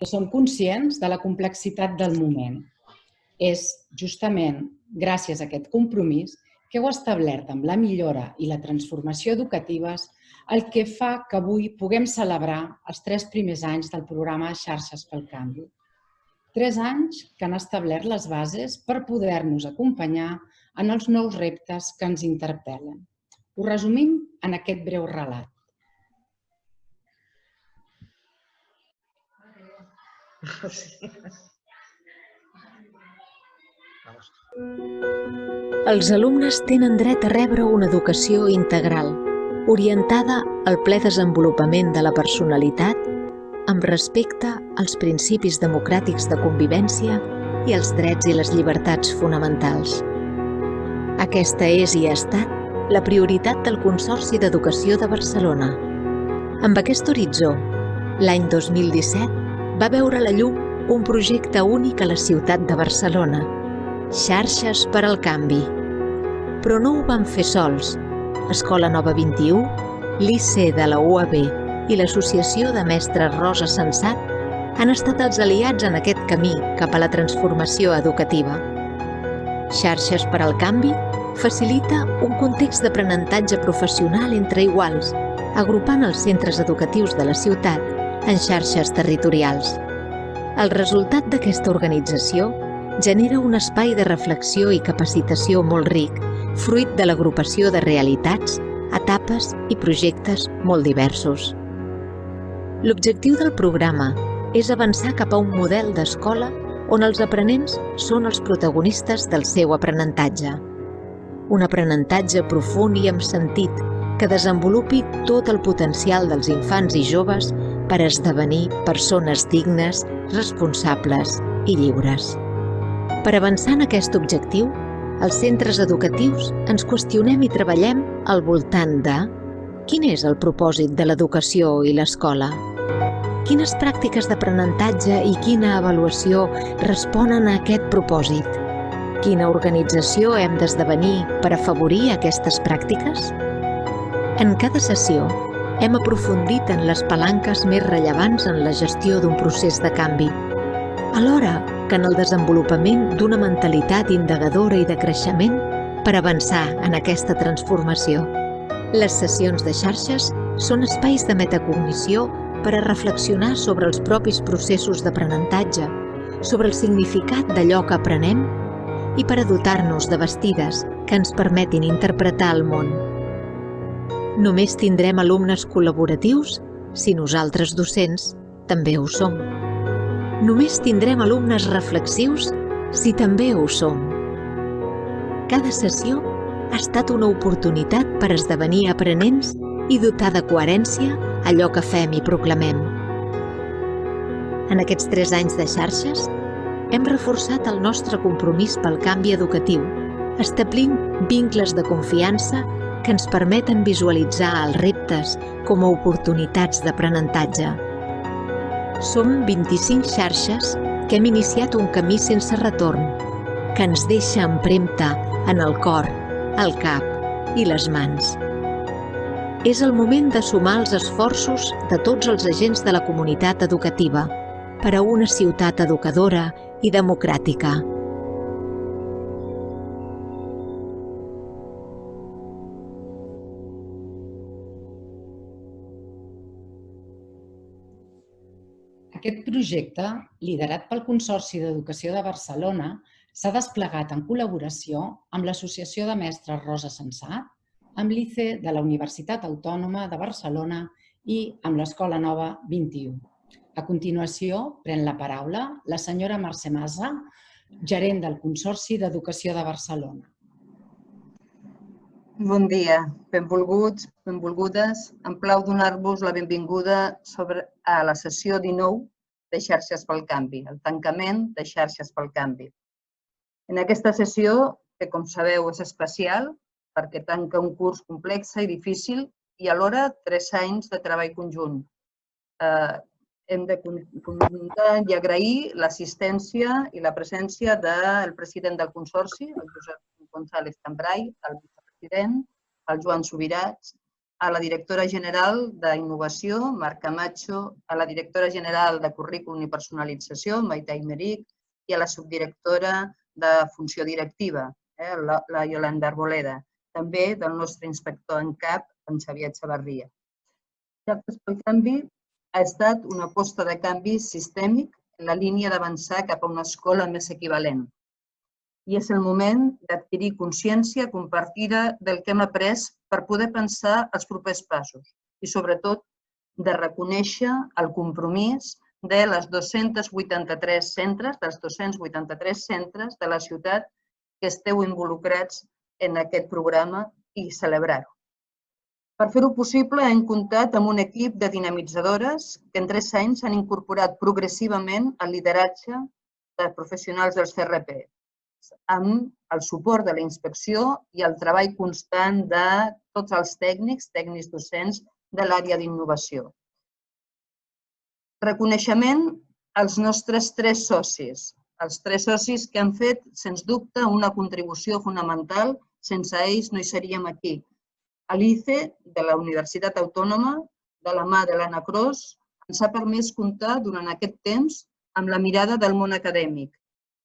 que som conscients de la complexitat del moment. És justament gràcies a aquest compromís que heu establert amb la millora i la transformació educatives el que fa que avui puguem celebrar els 3 primers anys del programa Xarxes pel Canvi. 3 anys que han establert les bases per poder-nos acompanyar en els nous reptes que ens interpel·len. Ho resumim en aquest breu relat. Els alumnes tenen dret a rebre una educació integral, orientada al ple desenvolupament de la personalitat, amb respecte als principis democràtics de convivència i els drets i les llibertats fonamentals. Aquesta és i ha estat la prioritat del Consorci d'Educació de Barcelona. Amb aquest horitzó, l'any 2017 va veure la llum un projecte únic a la ciutat de Barcelona, Xarxes per al Canvi. Però no ho van fer sols. Escola Nova 21, l'IC de la UAB i l'Associació de Mestres Rosa Sensat han estat els aliats en aquest camí cap a la transformació educativa. Xarxes per al Canvi facilita un context d'aprenentatge professional entre iguals, agrupant els centres educatius de la ciutat en xarxes territorials. El resultat d'aquesta organització genera un espai de reflexió i capacitació molt ric, fruit de l'agrupació de realitats, etapes i projectes molt diversos. L'objectiu del programa és avançar cap a un model d'escola on els aprenents són els protagonistes del seu aprenentatge. Un aprenentatge profund i amb sentit que desenvolupi tot el potencial dels infants i joves per esdevenir persones dignes, responsables i lliures. Per avançar en aquest objectiu, els centres educatius ens qüestionem i treballem al voltant de quin és el propòsit de l'educació i l'escola? Quines pràctiques d'aprenentatge i quina avaluació responen a aquest propòsit? Quina organització hem d'esdevenir per afavorir aquestes pràctiques? En cada sessió hem aprofundit en les palanques més rellevants en la gestió d'un procés de canvi, alhora que en el desenvolupament d'una mentalitat indagadora i de creixement per avançar en aquesta transformació. Les sessions de xarxes són espais de metacognició per a reflexionar sobre els propis processos d'aprenentatge, sobre el significat d'allò que aprenem i per a dotar-nos de bastides que ens permetin interpretar el món. Només tindrem alumnes col·laboratius si nosaltres, docents, també ho som. Només tindrem alumnes reflexius si també ho som. Cada sessió ha estat una oportunitat per esdevenir aprenents i dotar de coherència allò que fem i proclamem. En aquests 3 anys de xarxes, hem reforçat el nostre compromís pel canvi educatiu, establint vincles de confiança que ens permeten visualitzar els reptes com a oportunitats d'aprenentatge. Som 25 xarxes que hem iniciat un camí sense retorn, que ens deixa empremta en el cor, el cap i les mans. És el moment de sumar els esforços de tots els agents de la comunitat educativa per a una ciutat educadora i democràtica. Aquest projecte, liderat pel Consorci d'Educació de Barcelona, s'ha desplegat en col·laboració amb l'Associació de Mestres Rosa Sensat, amb l'ICE de la Universitat Autònoma de Barcelona i amb l'Escola Nova 21. A continuació, pren la paraula la senyora Mercè Massa, gerent del Consorci d'Educació de Barcelona. Bon dia, benvolguts, benvolgudes. Em plau donar-vos la benvinguda a la sessió 19 de Xarxes pel Canvi, el tancament de Xarxes pel Canvi. En aquesta sessió, que com sabeu és especial, perquè tanca un curs complex i difícil i alhora 3 anys de treball conjunt. Hem de comentar i agrair l'assistència i la presència del president del Consorci, el Josep González Cambrai, el vicepresident, el Joan Subirats, a la directora general d'Innovació, Marc Camacho, a la directora general de Currículum i Personalització, Maite Aymeric, i a la subdirectora de Funció Directiva, la Yolanda Arboleda, també del nostre inspector en cap, en Xavier Xavarria. Xarxes pel Canvi ha estat una aposta de canvi sistèmic en la línia d'avançar cap a una escola més equivalent. I és el moment d'adquirir consciència compartida del que hem après per poder pensar els propers passos i, sobretot, de reconèixer el compromís de les 283 centres, dels 283 centres de la ciutat que esteu involucrats en aquest programa i celebrar-ho. Per fer-ho possible, hem comptat amb un equip de dinamitzadores que en 3 anys han incorporat progressivament el lideratge de professionals del CRP, amb el suport de la inspecció i el treball constant de tots els tècnics docents de l'àrea d'innovació. Reconeixement als nostres 3 socis, els 3 socis que han fet, sens dubte, una contribució fonamental. Sense ells no hi seríem aquí. L'ICE, de la Universitat Autònoma, de la mà de l'Anna Cros, ens ha permès comptar durant aquest temps amb la mirada del món acadèmic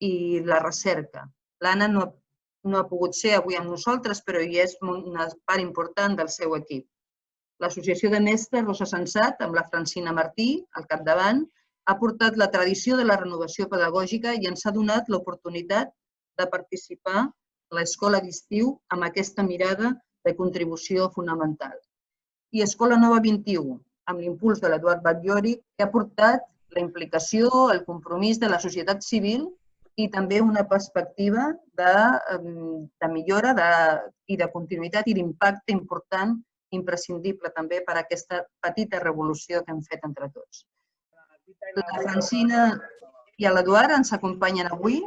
i la recerca. L'Anna no ha pogut ser avui amb nosaltres, però hi és una part important del seu equip. L'Associació de Mestres Rosa Sensat, amb la Francina Martí al capdavant, ha portat la tradició de la renovació pedagògica i ens ha donat l'oportunitat de participar a l'escola d'estiu amb aquesta mirada de contribució fonamental. I Escola Nova 21, amb l'impuls de l'Eduard Batllori, que ha portat la implicació, el compromís de la societat civil i també una perspectiva de millora i de continuïtat i d'impacte important, imprescindible també per a aquesta petita revolució que hem fet entre tots. La Francina i l'Eduard ens acompanyen avui.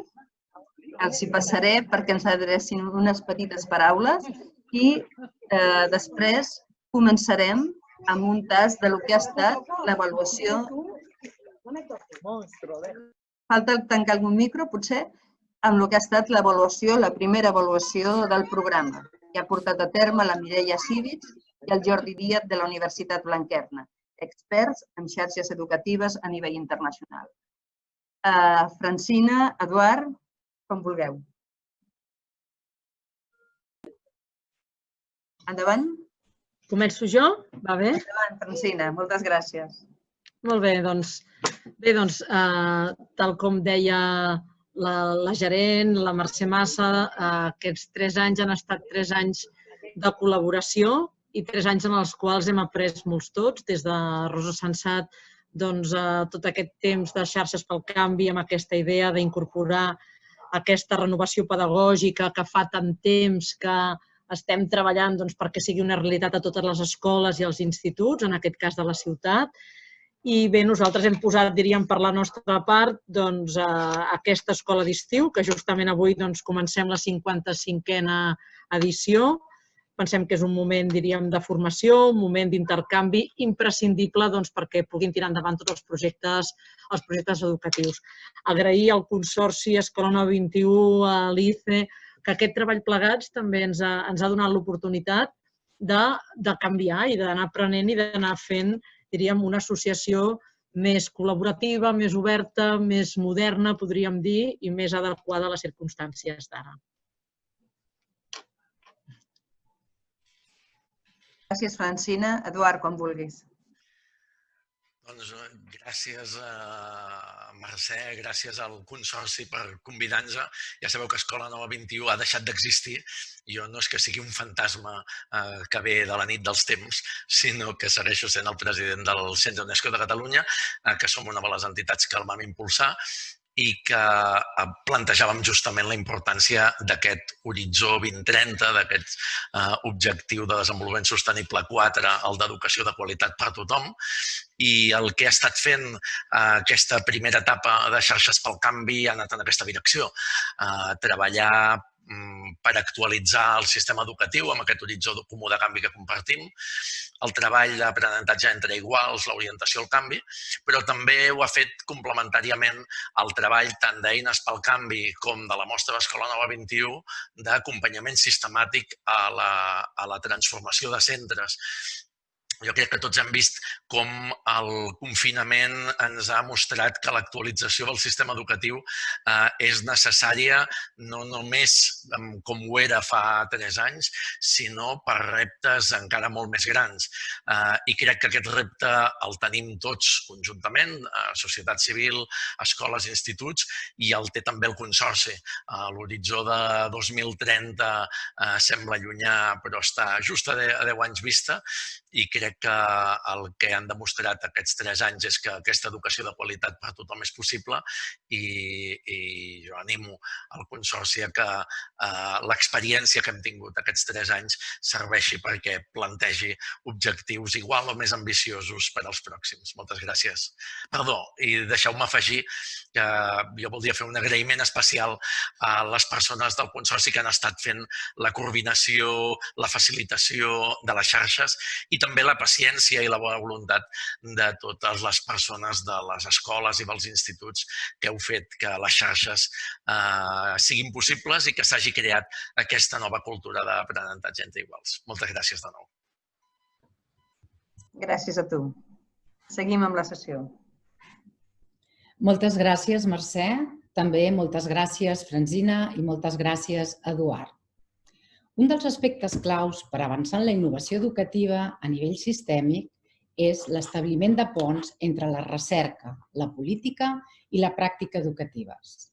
Els hi passaré perquè ens adrecin unes petites paraules i després començarem amb un tast del que ha estat l'avaluació. Falta tancar algun micro, potser, amb el que ha estat l'avaluació, la primera avaluació del programa, que ha portat a terme la Mireia Cívics i el Jordi Díaz de la Universitat Blanquerna, experts en xarxes educatives a nivell internacional. Francina, Eduard, com vulgueu. Endavant. Començo jo? Va bé? Endavant, Francina. Moltes gràcies. Molt bé, doncs, tal com deia la gerent, la Mercè Massa, aquests 3 anys han estat 3 anys de col·laboració i 3 anys en els quals hem après molts tots, des de Rosa Sensat, tot aquest temps de xarxes pel canvi amb aquesta idea d'incorporar aquesta renovació pedagògica que fa tant temps que estem treballant perquè sigui una realitat a totes les escoles i els instituts, en aquest cas de la ciutat. I bé, nosaltres hem posat, diríem, per la nostra part, aquesta escola d'estiu, que justament avui comencem la 55a edició. Pensem que és un moment, diríem, de formació, un moment d'intercanvi imprescindible perquè puguin tirar endavant tots els projectes educatius. Agrair al Consorci Escola Nova 21, a l'ICE, que aquest treball plegats també ens ha donat l'oportunitat de canviar i d'anar aprenent i d'anar fent, diríem, una associació més col·laborativa, més oberta, més moderna, podríem dir, i més adequada a les circumstàncies d'ara. Gràcies, Francina. Eduard, quan vulguis. Doncs gràcies a Mercè, gràcies al Consorci per convidar-nos. Ja sabeu que Escola Nova 21 ha deixat d'existir. Jo no és que sigui un fantasma que ve de la nit dels temps, sinó que segueixo sent el president del Centre UNESCO de Catalunya, que som una de les entitats que el vam impulsar i que plantejàvem justament la importància d'aquest horitzó 2030, d'aquest objectiu de desenvolupament sostenible 4, el d'educació de qualitat per a tothom, i el que ha estat fent aquesta primera etapa de Xarxes pel Canvi ha anat en aquesta direcció. Treballar per actualitzar el sistema educatiu amb aquest horitzó comú de canvi que compartim, el treball d'aprenentatge entre iguals, l'orientació al canvi, però també ho ha fet complementàriament al treball tant d'Eines pel Canvi com de la mostra d'Escola Nova 21 d'acompanyament sistemàtic a la transformació de centres. Jo crec que tots hem vist com el confinament ens ha mostrat que l'actualització del sistema educatiu és necessària no només com ho era fa 3 anys, sinó per reptes encara molt més grans. I crec que aquest repte el tenim tots conjuntament, societat civil, escoles, instituts, i el té també el Consorci. L'horitzó de 2030 sembla llunyà, però està just a 10 anys vista, i crec que el que han demostrat aquests 3 anys és que aquesta educació de qualitat per a tothom és possible i jo animo el Consorci a que l'experiència que hem tingut aquests 3 anys serveixi perquè plantegi objectius igual o més ambiciosos per als pròxims. Moltes gràcies. Perdó, i deixeu-me afegir que jo voldria fer un agraïment especial a les persones del Consorci que han estat fent la coordinació, la facilitació de les xarxes i també la paciència i la bona voluntat de totes les persones de les escoles i dels instituts que heu fet que les xarxes siguin possibles i que s'hagi creat aquesta nova cultura d'aprenentatge entre iguals. Moltes gràcies de nou. Gràcies a tu. Seguim amb la sessió. Moltes gràcies, Mercè. També moltes gràcies, Francina, i moltes gràcies, Eduard. Un dels aspectes claus per avançar en la innovació educativa a nivell sistèmic és l'establiment de ponts entre la recerca, la política i la pràctica educatives.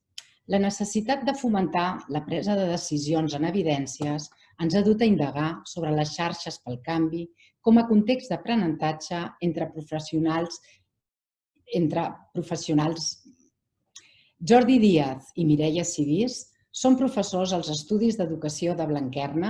La necessitat de fomentar la presa de decisions en evidències ens ha dut a indagar sobre les xarxes pel canvi com a context d'aprenentatge entre professionals. Jordi Díaz i Mireia Civís són professors als Estudis d'Educació de Blanquerna,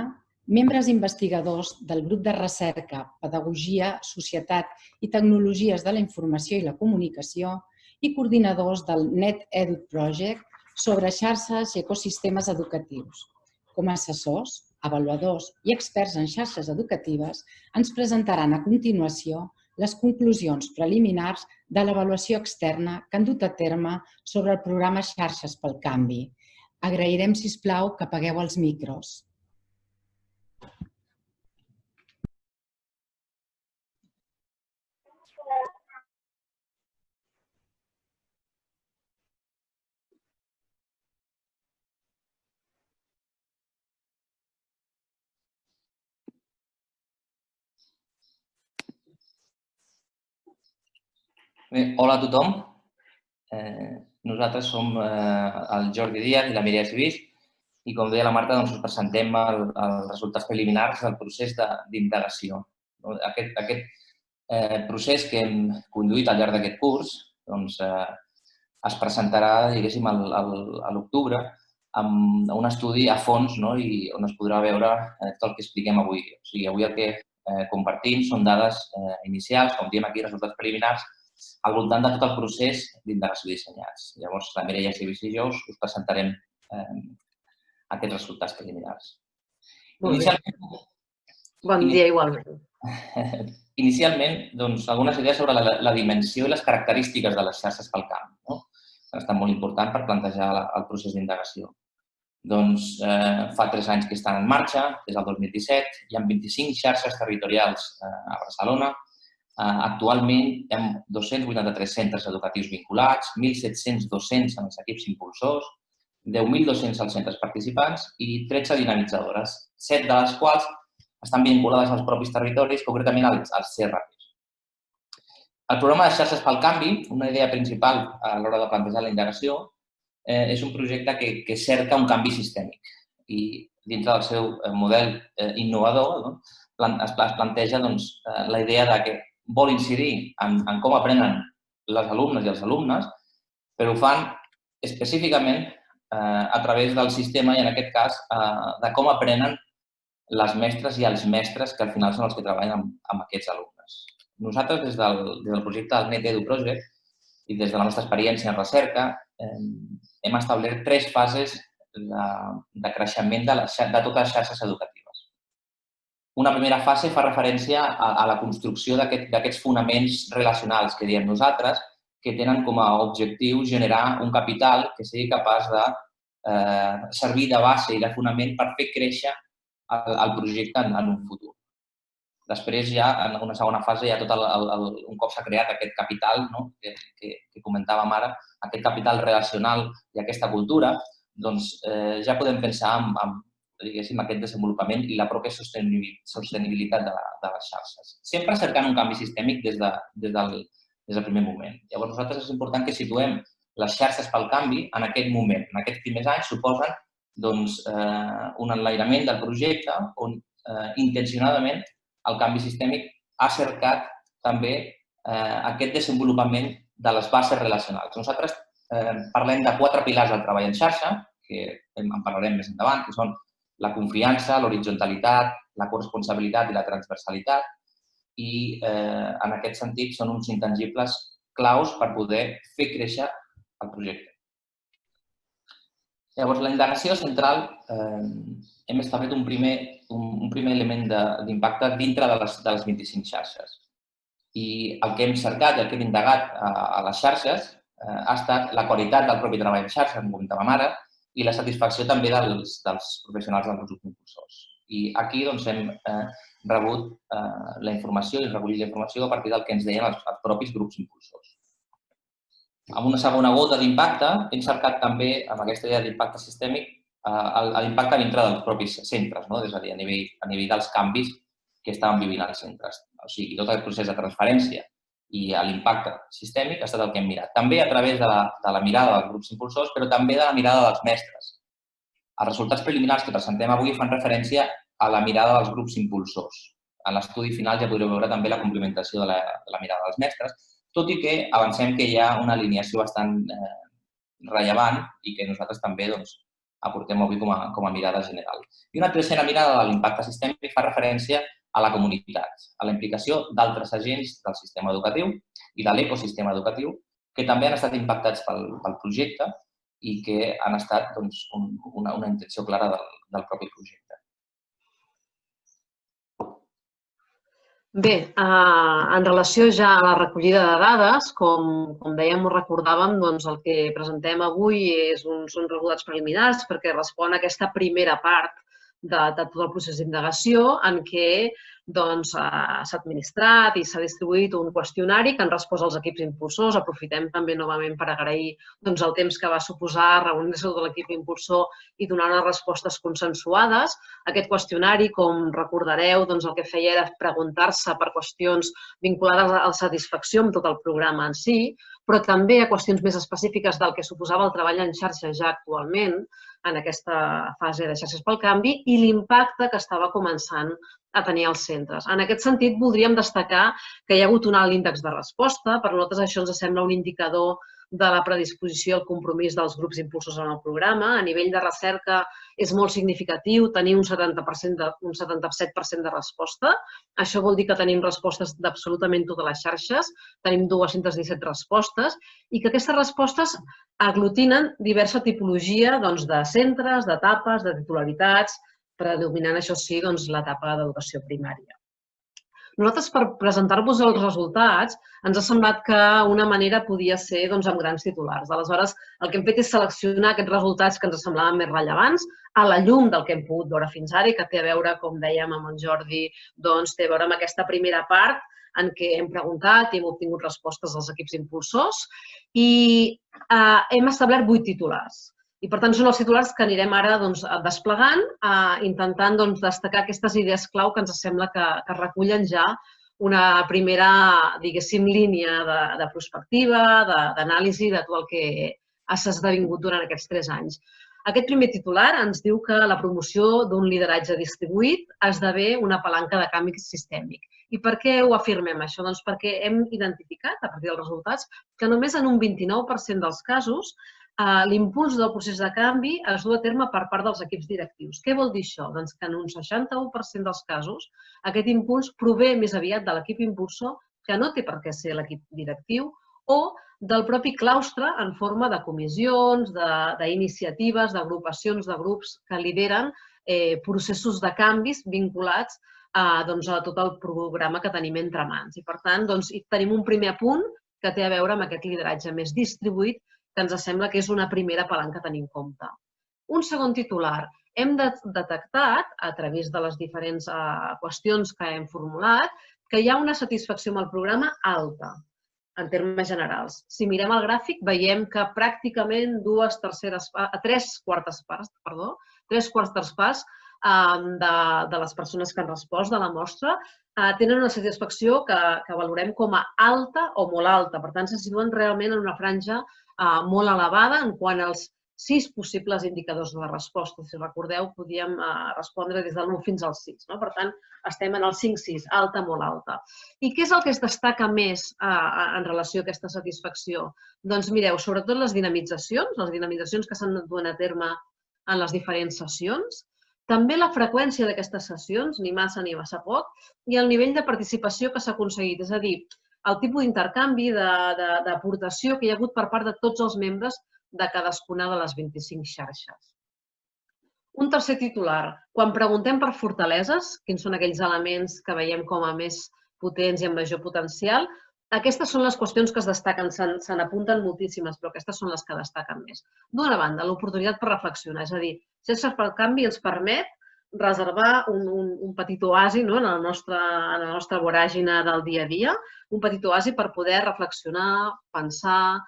membres investigadors del grup de recerca Pedagogia, Societat i Tecnologies de la Informació i la Comunicació i coordinadors del NetEduc Project sobre xarxes i ecosistemes educatius. Com a assessors, avaluadors i experts en xarxes educatives, ens presentaran a continuació les conclusions preliminars de l'avaluació externa que han dut a terme sobre el programa Xarxes pel Canvi. Agrairem, sisplau, que apagueu els micros. Bé, hola a tothom. Nosaltres som el Jordi Díaz i la Mireia Civís i, com deia la Marta, us presentem els resultats preliminars del procés d'indagació. Aquest procés que hem conduït al llarg d'aquest curs es presentarà, diguéssim, a l'octubre amb un estudi a fons i on es podrà veure tot el que expliquem avui. O sigui, avui el que compartim són dades inicials, com diem aquí, resultats preliminars, al voltant de tot el procés d'indagació dissenyats. Llavors, la Mireia Civís i jo us presentarem aquests resultats preliminars. Bon dia, igualment. Inicialment, algunes idees sobre la dimensió i les característiques de les xarxes pel camp, que ha estat molt important per plantejar el procés d'indagació. Fa 3 anys que estan en marxa, des del 2017, hi ha 25 xarxes territorials a Barcelona. Actualment hi ha 283 centres educatius vinculats, 1.700 docents en els equips impulsors, 10.200 als centres participants i 13 dinamitzadores, 7 de les quals estan vinculades als propis territoris, concretament als CRPs. El programa de Xarxes pel Canvi, una idea principal a l'hora de plantejar la indagació, és un projecte que cerca un canvi sistèmic i dintre del seu model innovador es planteja la idea que vol incidir en com aprenen les alumnes i els alumnes, però ho fan específicament a través del sistema i, en aquest cas, de com aprenen les mestres i els mestres que al final són els que treballen amb aquests alumnes. nosaltres, des del projecte del NetEdu Project i des de la nostra experiència en recerca, hem establert 3 fases de creixement de totes les xarxes educatives. Una primera fase fa referència a la construcció d'aquests fonaments relacionals que diem nosaltres, que tenen com a objectiu generar un capital que sigui capaç de servir de base i de fonament per fer créixer el projecte en un futur. Després, ja en una segona fase, un cop s'ha creat aquest capital que comentàvem ara, aquest capital relacional i aquesta cultura, doncs ja podem pensar en aquest desenvolupament i la pròpia sostenibilitat de les xarxes. Sempre cercant un canvi sistèmic des del primer moment. Llavors, nosaltres és important que situem les xarxes pel canvi en aquest moment. En aquests primers anys suposen un enlairament del projecte on intencionadament el canvi sistèmic ha cercat també aquest desenvolupament de les bases relacionals. Nosaltres parlem de 4 pilars del treball en xarxa, que en parlarem més endavant, que són la confiança, l'horitzontalitat, la corresponsabilitat i la transversalitat, i en aquest sentit són uns intangibles claus per poder fer créixer el projecte. Llavors, la indagació central, hem establert un primer element d'impacte dintre de les 25 xarxes. I el que hem cercat i el que hem indagat a les xarxes ha estat la qualitat del propi treball en xarxa, com comentàvem ara, i la satisfacció també dels professionals dels grups impulsors. I aquí hem rebut la informació i recollit la informació a partir del que ens deien els propis grups impulsors. Amb una segona gota d'impacte, hem cercat també, amb aquesta idea d'impacte sistèmic, l'impacte dintre dels propis centres, és a dir, a nivell dels canvis que estaven vivint els centres. O sigui, tot el procés de transferència i l'impacte sistèmic ha estat el que hem mirat. També a través de la mirada dels grups impulsors, però també de la mirada dels mestres. Els resultats preliminars que presentem avui fan referència a la mirada dels grups impulsors. En l'estudi final ja podreu veure també la complementació de la mirada dels mestres, tot i que avancem que hi ha una alineació bastant rellevant i que nosaltres també aportem avui com a mirada general. I una tercera mirada de l'impacte sistèmic fa referència a la comunitat, a la implicació d'altres agents del sistema educatiu i de l'ecosistema educatiu que també han estat impactats pel projecte i que han estat una intenció clara del propi projecte. Bé, en relació ja a la recollida de dades, com dèiem o recordàvem, el que presentem avui són resultats preliminars perquè respon a aquesta primera part de tot el procés d'indagació en què s'ha administrat i s'ha distribuït un qüestionari que han respost els equips impulsors. Aprofitem també novament per agrair el temps que va suposar reunir-se tot l'equip impulsor i donar unes respostes consensuades. Aquest qüestionari, com recordareu, el que feia era preguntar-se per qüestions vinculades a la satisfacció amb tot el programa en si, però també a qüestions més específiques del que suposava el treball en xarxa ja actualment, en aquesta fase de xarxes pel canvi, i l'impacte que estava començant a tenir els centres. En aquest sentit, voldríem destacar que hi ha hagut un alt índex de resposta. Per nosaltres això ens sembla un indicador de la predisposició i el compromís dels grups impulsors en el programa. A nivell de recerca és molt significatiu tenir un 77% de resposta. Això vol dir que tenim respostes d'absolutament totes les xarxes, tenim 217 respostes i que aquestes respostes aglutinen diversa tipologia de centres, d'etapes, de titularitats, predominant, això sí, l'etapa d'educació primària. Nosaltres, per presentar-vos els resultats, ens ha semblat que una manera podia ser amb grans titulars. Aleshores, el que hem fet és seleccionar aquests resultats que ens semblaven més rellevants a la llum del que hem pogut veure fins ara i que té a veure, com dèiem amb en Jordi, té a veure amb aquesta primera part en què hem preguntat i hem obtingut respostes dels equips impulsors i hem establert 8 titulars. I, per tant, són els titulars que anirem ara desplegant, intentant destacar aquestes idees clau que ens sembla que recullen ja una primera, diguéssim, línia de prospectiva, d'anàlisi de tot el que s'ha esdevingut durant aquests 3 anys. Aquest primer titular ens diu que la promoció d'un lideratge distribuït esdevé una palanca de canvi sistèmic. I per què ho afirmem, això? Doncs perquè hem identificat, a partir dels resultats, que només en un 29% dels casos l'impuls del procés de canvi es du a terme per part dels equips directius. Què vol dir això? Doncs que en un 61% dels casos aquest impuls prové més aviat de l'equip impulsor que no té per què ser l'equip directiu, o del propi claustre en forma de comissions, d'iniciatives, d'agrupacions de grups que lideren processos de canvis vinculats a tot el programa que tenim entre mans. I, per tant, tenim un primer apunt que té a veure amb aquest lideratge més distribuït, que ens sembla que és una primera palanca a tenir en compte. Un segon titular. Hem detectat, a través de les diferents qüestions que hem formulat, que hi ha una satisfacció amb el programa alta, en termes generals. Si mirem el gràfic, veiem que pràcticament tres quartes parts de les persones que han respost de la mostra tenen una satisfacció que valorem com a alta o molt alta. Per tant, se situen realment en una franja molt elevada en quant als 6 possibles indicadors de la resposta. Si recordeu, podíem respondre des del 1 fins al 6. Per tant, estem en el 5-6, alta, molt alta. I què és el que es destaca més en relació a aquesta satisfacció? Doncs mireu, sobretot les dinamitzacions que s'han duent a terme en les diferents sessions, també la freqüència d'aquestes sessions, ni massa ni massa poc, i el nivell de participació que s'ha aconseguit, és a dir, el tipus d'intercanvi, d'aportació que hi ha hagut per part de tots els membres de cadascuna de les 25 xarxes. Un tercer titular. Quan preguntem per fortaleses, quins són aquells elements que veiem com a més potents i amb major potencial, aquestes són les qüestions que es destaquen. Se n'apunten moltíssimes, però aquestes són les que destaquen més. D'una banda, l'oportunitat per reflexionar, és a dir, Xarxes pel Canvi ens permet reservar un petit oasi en la nostra voràgina del dia a dia, un petit oasi per poder reflexionar, pensar,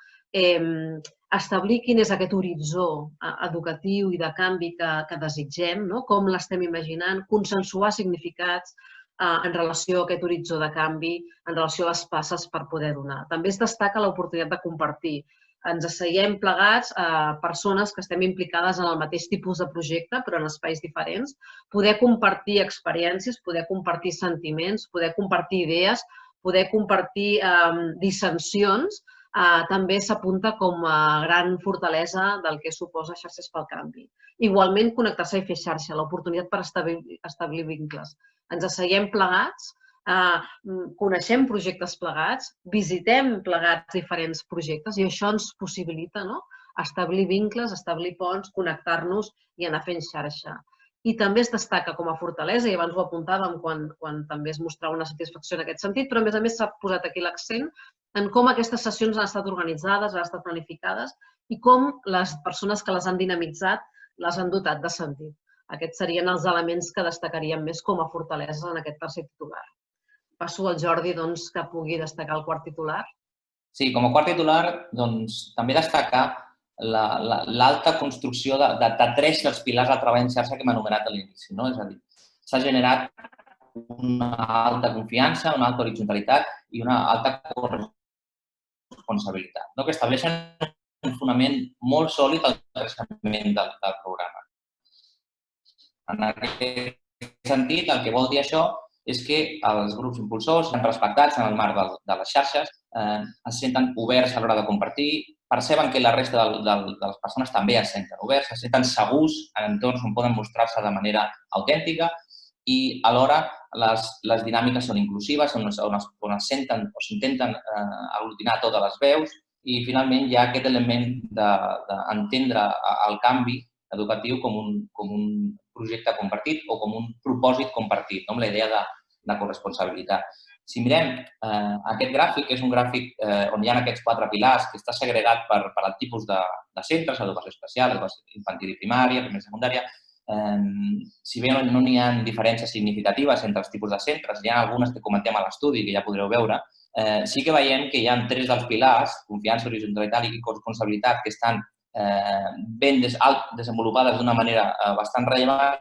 establir quin és aquest horitzó educatiu i de canvi que desitgem, com l'estem imaginant, consensuar significats en relació a aquest horitzó de canvi, en relació a les passes per poder donar. També es destaca l'oportunitat de compartir. Ens asseiem plegats a persones que estem implicades en el mateix tipus de projecte, però en espais diferents, poder compartir experiències, poder compartir sentiments, poder compartir idees, poder compartir dissensions, també s'apunta com a gran fortalesa del que suposa Xarxes pel Canvi. Igualment, connectar-se i fer xarxa, l'oportunitat per establir vincles. Ens asseiem plegats, coneixem projectes plegats, visitem plegats diferents projectes i això ens possibilita establir vincles, establir ponts, connectar-nos i anar fent xarxa. I també es destaca com a fortalesa, i abans ho apuntàvem quan també es mostrava una satisfacció en aquest sentit, però a més s'ha posat aquí l'accent en com aquestes sessions han estat organitzades, han estat planificades i com les persones que les han dinamitzat les han dotat de sentit. Aquests serien els elements que destacaríem més com a fortalesa en aquest tercer titular. Passo al Jordi que pugui destacar el quart titular. Sí, com a quart titular, també destacar l'alta construcció de 3 dels pilars de treball en xarxa que hem anomenat a l'inici. És a dir, s'ha generat una alta confiança, una alta horitzontalitat i una alta corresponsabilitat, que estableixen un fonament molt sòlid al creixement del programa. En aquest sentit, el que vol dir això és que els grups impulsors estan respectats en el marc de les xarxes, es senten oberts a l'hora de compartir, perceben que la resta de les persones també es senten oberts, es senten segurs en entorns on poden mostrar-se de manera autèntica i alhora les dinàmiques són inclusives, on es senten o s'intenten aglutinar totes les veus i finalment hi ha aquest element d'entendre el canvi educatiu com un projecte compartit o com un propòsit compartit, amb la idea de corresponsabilitat. Si mirem aquest gràfic, que és un gràfic on hi ha aquests 4 pilars, que està segregat per el tipus de centres, educació especial, educació infantil i primària, primària i secundària, si bé no n'hi ha diferències significatives entre els tipus de centres, hi ha algunes que comentem a l'estudi, que ja podreu veure, sí que veiem que hi ha 3 dels pilars, confiança, horitzontalitat i corresponsabilitat, que estan ben desenvolupades d'una manera bastant rellevant.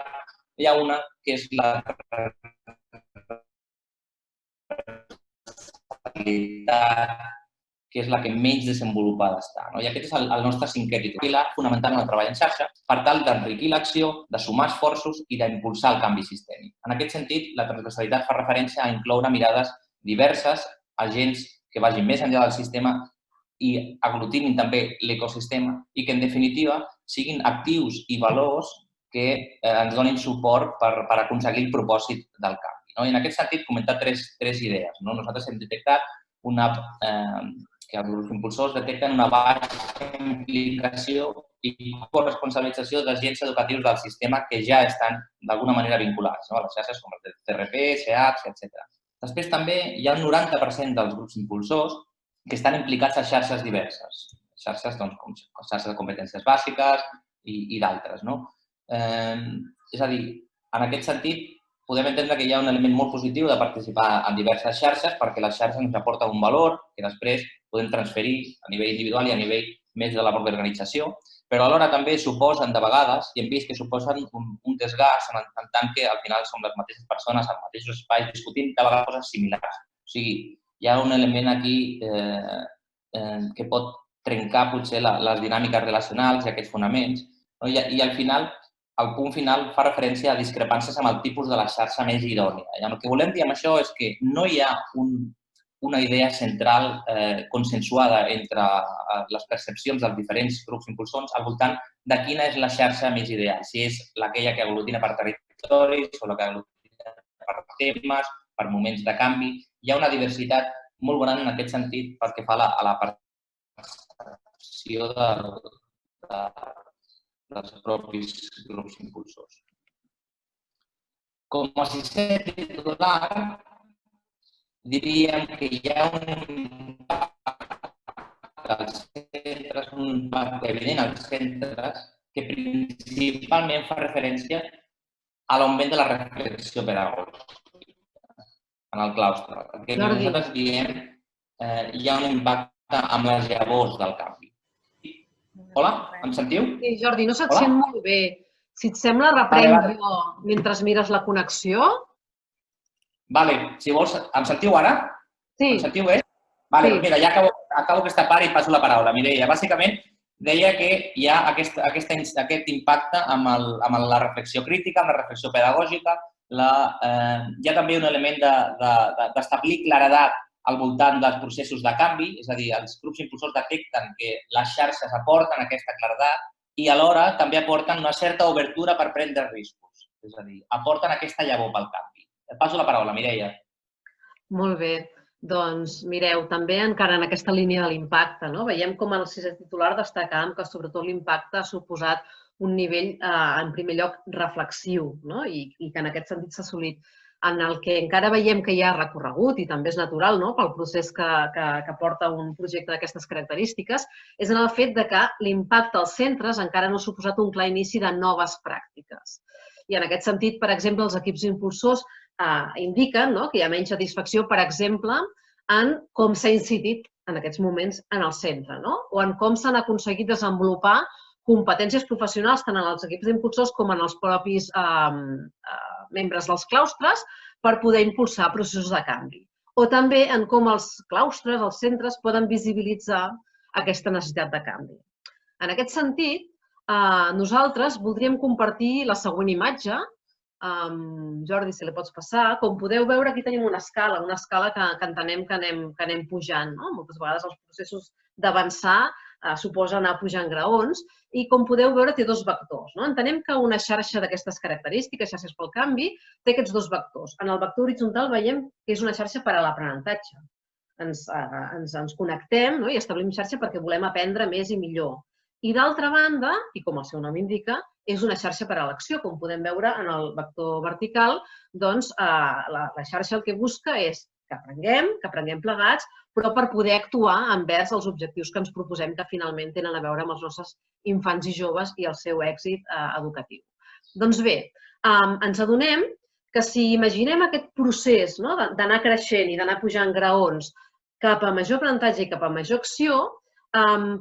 Hi ha una que és la que és la que menys desenvolupada està. I aquest és el nostre 5è títol. Pilar fonamental en el treball en xarxa per tal d'enriquir l'acció, de sumar esforços i d'impulsar el canvi sistèmic. En aquest sentit, la transversalitat fa referència a incloure mirades diverses, agents que vagin més enllà del sistema i aglutinin també l'ecosistema i que, en definitiva, siguin actius i valors que ens donin suport per aconseguir el propòsit del canvi. I en aquest sentit, comentar tres idees. Nosaltres hem detectat que els grups impulsors detecten una baixa implicació i corresponsabilització d'agents educatius del sistema que ja estan d'alguna manera vinculats a les xarxes com el CRP, SEAPS, etc. Després també hi ha un 90% dels grups impulsors que estan implicats a xarxes diverses, xarxes com xarxes de competències bàsiques i d'altres. És a dir, en aquest sentit, podem entendre que hi ha un element molt positiu de participar en diverses xarxes perquè les xarxes ens aporten un valor que després podem transferir a nivell individual i a nivell més de la pròpia organització, però alhora també suposen de vegades, i hem vist que suposen un desgast en tant que al final som les mateixes persones als mateixos espais discutint de vegades coses similars. O sigui, hi ha un element aquí que pot trencar potser les dinàmiques relacionals i aquests fonaments i al final el punt final fa referència a discrepàncies amb el tipus de la xarxa més idònia. I el que volem dir amb això és que no hi ha una idea central consensuada entre les percepcions dels diferents grups impulsors al voltant de quina és la xarxa més ideal, si és aquella que aglutina per territoris o la que aglutina per temes, per moments de canvi. Hi ha una diversitat molt gran en aquest sentit pel que fa a la percepció dels propis grups impulsors. Com a sisè titular, diríem que hi ha un impacte als centres, un impacte evident als centres que principalment fa referència a l'augment de la reflexió pedagògica en el claustre. Perquè nosaltres diem hi ha un impacte amb les llavors del canvi. Hola, em sentiu? Sí, Jordi, no se't sent molt bé. Si et sembla, reprenc jo mentre mires la connexió. Vale, si vols, em sentiu ara? Sí. Em sentiu bé? Vale, mira, ja acabo aquesta part i passo la paraula. Mireia, bàsicament deia que hi ha aquest impacte amb la reflexió crítica, amb la reflexió pedagògica. Hi ha també un element d'establir claredat al voltant dels processos de canvi, és a dir, els grups impulsors detecten que les xarxes aporten aquesta claredat i alhora també aporten una certa obertura per prendre riscos, és a dir, aporten aquesta llavor pel canvi. Et passo la paraula, Mireia. Molt bé. Doncs mireu, també encara en aquesta línia de l'impacte, veiem com al sisè titular destacàvem que sobretot l'impacte ha suposat un nivell, en primer lloc, reflexiu i que en aquest sentit s'ha assolit. En el que encara veiem que hi ha recorregut, i també és natural pel procés que porta un projecte d'aquestes característiques, és en el fet que l'impacte als centres encara no ha suposat un clar inici de noves pràctiques. I en aquest sentit, per exemple, els equips impulsors indiquen que hi ha menys satisfacció, per exemple, en com s'ha incidit en aquests moments en el centre o en com s'han aconseguit desenvolupar competències professionals tant en els equips impulsors com en els propis membres dels claustres per poder impulsar processos de canvi. O també en com els claustres, els centres, poden visibilitzar aquesta necessitat de canvi. En aquest sentit, nosaltres voldríem compartir la següent imatge. Jordi, si la pots passar. Com podeu veure, aquí tenim una escala que entenem que anem pujant. Moltes vegades els processos d'avançar suposa anar pujant graons i, com podeu veure, té dos vectors. Entenem que una xarxa d'aquestes característiques, xarxes pel canvi, té aquests dos vectors. En el vector horitzontal veiem que és una xarxa per a l'aprenentatge. Ens connectem i establim xarxa perquè volem aprendre més i millor. I d'altra banda, i com el seu nom indica, és una xarxa per a l'acció. Com podem veure en el vector vertical, doncs la xarxa el que busca és que aprenguem plegats, però per poder actuar envers els objectius que ens proposem que finalment tenen a veure amb els nostres infants i joves i el seu èxit educatiu. Doncs bé, ens adonem que si imaginem aquest procés d'anar creixent i d'anar pujant graons cap a major aprenentatge i cap a major acció,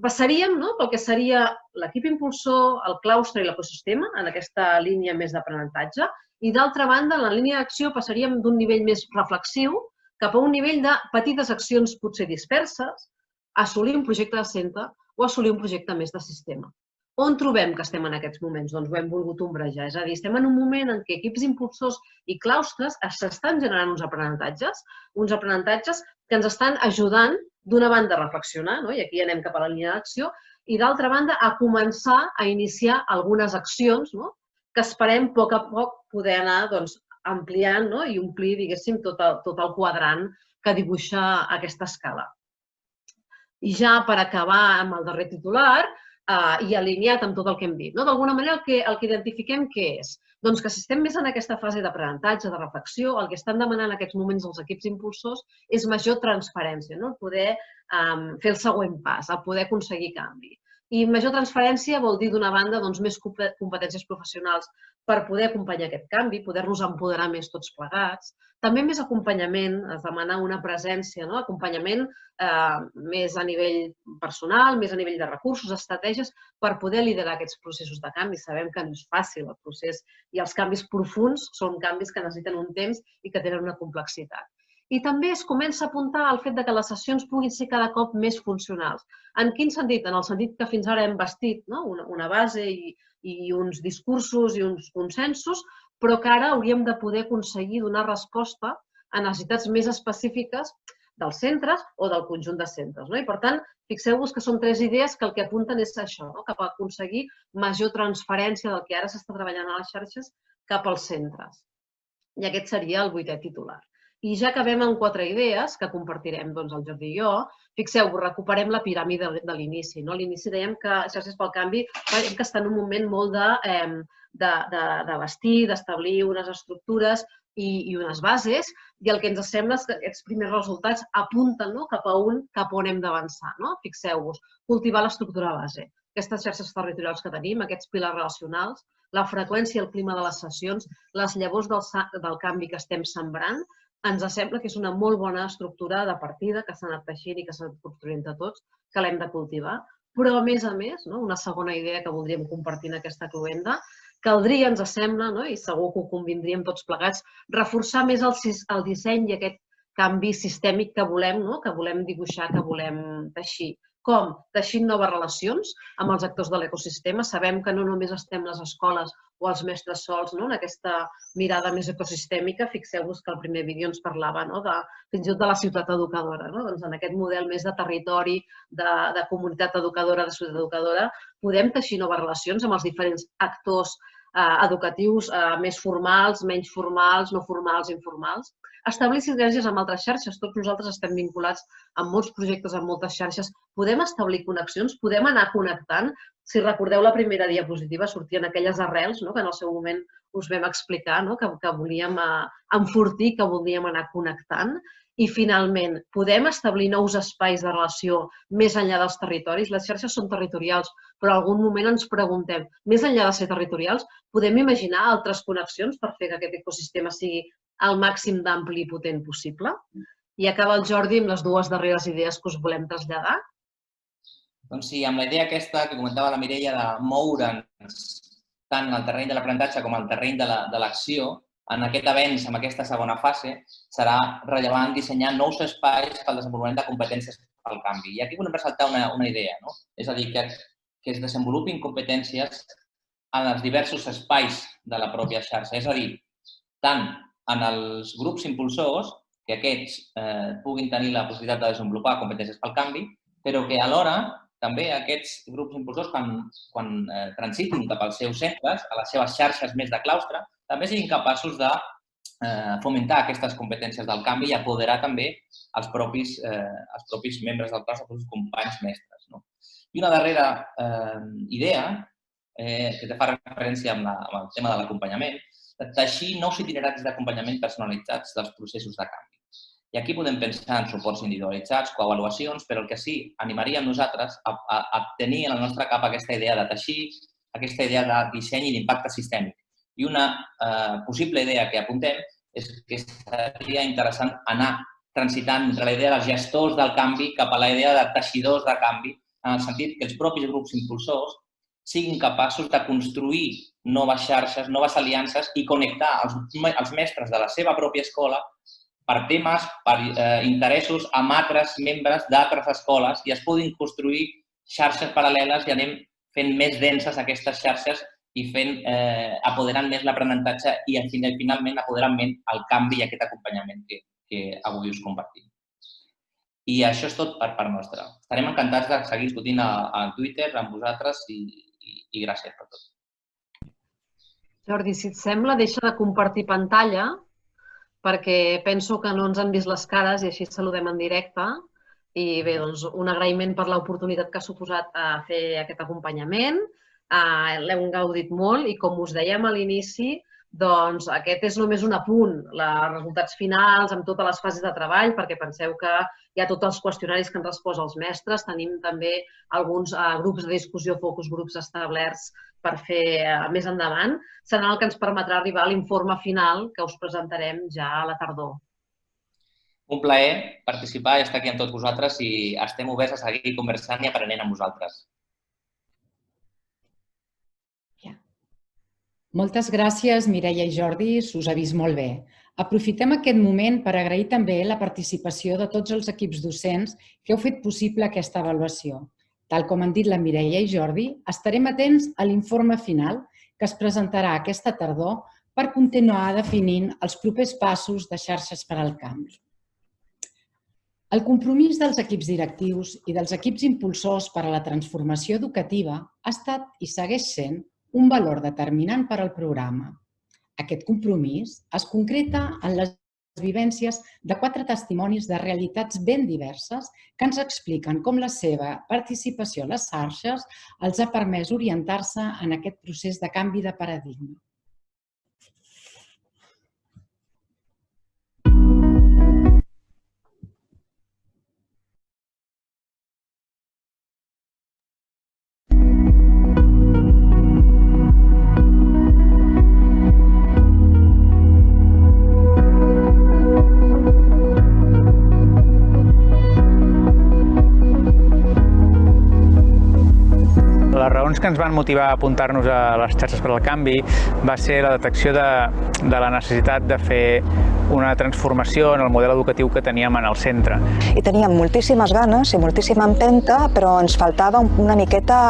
passaríem pel que seria l'equip impulsor, el claustre i l'ecosistema, en aquesta línia més d'aprenentatge, i d'altra banda, en la línia d'acció passaríem d'un nivell més reflexiu cap a un nivell de petites accions potser disperses, assolir un projecte de centre o assolir un projecte més de sistema. On trobem que estem en aquests moments? Doncs ho hem volgut ombrejar. És a dir, estem en un moment en què equips impulsors i claustres s'estan generant uns aprenentatges que ens estan ajudant, d'una banda, a reflexionar, i aquí anem cap a la línia d'acció, i d'altra banda, a començar a iniciar algunes accions que esperem a poc poder anar ampliant i omplir, diguéssim, tot el quadrant que dibuixa aquesta escala. I ja per acabar amb el darrer titular, i alineat amb tot el que hem dit. D'alguna manera, el que identifiquem què és? Doncs que si estem més en aquesta fase d'aprenentatge, de reflexió, el que estan demanant en aquests moments els equips impulsors és major transferència, poder fer el següent pas, el poder aconseguir canvi. I major transferència vol dir, d'una banda, més competències professionals per poder acompanyar aquest canvi, poder-nos empoderar més tots plegats. També més acompanyament, es demana una presència, acompanyament més a nivell personal, més a nivell de recursos, estratègies, per poder liderar aquests processos de canvi. Sabem que no és fàcil el procés i els canvis profuns són canvis que necessiten un temps i que tenen una complexitat. I també es comença a apuntar al fet que les sessions puguin ser cada cop més funcionals. En quin sentit? En el sentit que fins ara hem bastit una base i uns discursos i uns consensos, però que ara hauríem de poder aconseguir donar resposta a necessitats més específiques dels centres o del conjunt de centres. I, per tant, fixeu-vos que són 3 idees que el que apunten és això, cap a aconseguir major transferència del que ara s'està treballant a les xarxes cap als centres. I aquest seria el 8è titular. I ja acabem amb 4 idees que compartirem el Jordi i jo. Fixeu-vos, recuperem la piràmide de l'inici. A l'inici dèiem que Xarxes pel Canvi que està en un moment molt de bastir, d'establir unes estructures i unes bases, i el que ens sembla és que aquests primers resultats apunten cap a on hem d'avançar. Fixeu-vos, cultivar l'estructura base. Aquestes xarxes territorials que tenim, aquests pilars relacionals, la freqüència i el clima de les sessions, les llavors del canvi que estem sembrant, ens sembla que és una molt bona estructura de partida que s'ha anat teixint i que s'ha anat construint a tots, que l'hem de cultivar. Però, a més, una segona idea que voldríem compartir en aquesta cloenda, caldria, ens sembla, i segur que ho convindríem tots plegats, reforçar més el disseny i aquest canvi sistèmic que volem dibuixar, que volem teixir. Com? Teixint noves relacions amb els actors de l'ecosistema. Sabem que no només estem les escoles o els mestres sols en aquesta mirada més ecosistèmica. Fixeu-vos que el primer vídeo ens parlava fins i tot de la ciutat educadora. En aquest model més de territori, de comunitat educadora, de ciutat educadora, podem teixir noves relacions amb els diferents actors educatius més formals, menys formals, no formals, informals. Establir sinergies amb altres xarxes. Tots nosaltres estem vinculats amb molts projectes, amb moltes xarxes. Podem establir connexions, podem anar connectant. Si recordeu la primera diapositiva, sortien aquelles arrels que en el seu moment us vam explicar, que volíem enfortir, que volíem anar connectant. I, finalment, podem establir nous espais de relació més enllà dels territoris. Les xarxes són territorials, però en algun moment ens preguntem, més enllà de ser territorials, podem imaginar altres connexions per fer que aquest ecosistema sigui el màxim d'ampli i potent possible? I acaba el Jordi amb les 2 darreres idees que us volem traslladar. Doncs sí, amb la idea aquesta que comentava la Mireia de moure'ns tant en el terreny de l'aprenentatge com en el terreny de l'acció, en aquest avenç, en aquesta segona fase, serà rellevant dissenyar nous espais pel desenvolupament de competències pel canvi. I aquí volem ressaltar una idea, és a dir, que es desenvolupin competències en els diversos espais de la pròpia xarxa. És a dir, tant en els grups impulsors, que aquests puguin tenir la possibilitat de desenvolupar competències pel canvi, però que alhora també aquests grups impulsors, quan transitin cap als seus centres, a les seves xarxes més de claustre, també siguin capaços de fomentar aquestes competències del canvi i apoderar també els propis membres del claustre, els companys mestres. I una darrera idea, que te fa referència amb el tema de l'acompanyament, teixir nous itineraris d'acompanyament personalitzats dels processos de canvi. I aquí podem pensar en suports individualitzats, coavaluacions, però el que sí animaríem nosaltres a tenir en el nostre cap aquesta idea de teixir, aquesta idea de disseny i d'impacte sistèmic. I una possible idea que apuntem és que seria interessant anar transitant entre la idea dels gestors del canvi cap a la idea de teixidors de canvi, en el sentit que els propis grups impulsors siguin capaços de construir noves xarxes, noves aliances i connectar els mestres de la seva pròpia escola per temes, per interessos amb altres membres d'altres escoles i es puguin construir xarxes paral·leles i anem fent més denses aquestes xarxes i apoderant més l'aprenentatge i finalment apoderant més el canvi i aquest acompanyament que avui us compartim. I això és tot per part nostra. Estarem encantats de seguir discutint a Twitter amb vosaltres i gràcies per tot. Jordi, si et sembla, deixa de compartir pantalla, perquè penso que no ens han vist les cares i així saludem en directe. I bé, doncs, un agraïment per l'oportunitat que ha suposat fer aquest acompanyament. L'hem gaudit molt i, com us dèiem a l'inici, doncs aquest és només un apunt, els resultats finals amb totes les fases de treball, perquè penseu que hi ha tots els qüestionaris que han respost els mestres, tenim també alguns grups de discussió, focus grups establerts per fer més endavant, serà el que ens permetrà arribar a l'informe final que us presentarem ja a la tardor. Un plaer participar i estar aquí amb tots vosaltres i estem oberts a seguir conversant i aprenent amb vosaltres. Moltes gràcies, Mireia i Jordi, us ha vist molt bé. Aprofitem aquest moment per agrair també la participació de tots els equips docents que heu fet possible aquesta avaluació. Tal com han dit la Mireia i Jordi, estarem atents a l'informe final que es presentarà aquesta tardor per continuar definint els propers passos de Xarxes per al Canvi. El compromís dels equips directius i dels equips impulsors per a la transformació educativa ha estat i segueix sent un valor determinant per al programa. Aquest compromís es concreta en les vivències de 4 testimonis de realitats ben diverses que ens expliquen com la seva participació a les xarxes els ha permès orientar-se en aquest procés de canvi de paradigma. Que ens van motivar a apuntar-nos a les xarxes per al canvi va ser la detecció de la necessitat de fer una transformació en el model educatiu que teníem en el centre. I teníem moltíssimes ganes i moltíssima empenta, però ens faltava una miqueta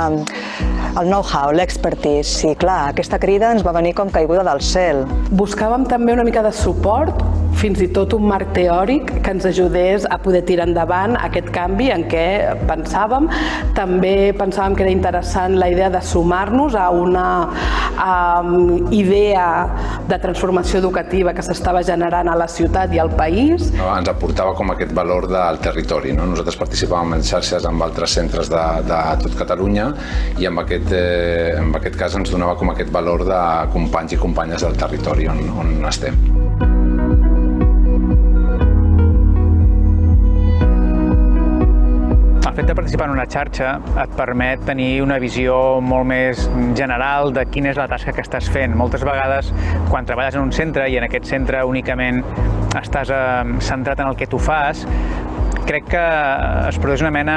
el know-how, l'expertise. I clar, aquesta crida ens va venir com caiguda del cel. Buscàvem també una mica de suport, fins i tot un marc teòric que ens ajudés a poder tirar endavant aquest canvi en què pensàvem. També pensàvem que era interessant la idea de sumar-nos a una idea de transformació educativa que s'estava generant a la ciutat i al país. Ens aportava com aquest valor del territori. Nosaltres participàvem en xarxes amb altres centres de tot Catalunya i en aquest cas ens donava com aquest valor de companys i companyes del territori on estem. El fet de participar en una xarxa et permet tenir una visió molt més general de quina és la tasca que estàs fent. Moltes vegades, quan treballes en un centre i en aquest centre únicament estàs centrat en el que tu fas, crec que es produeix una mena,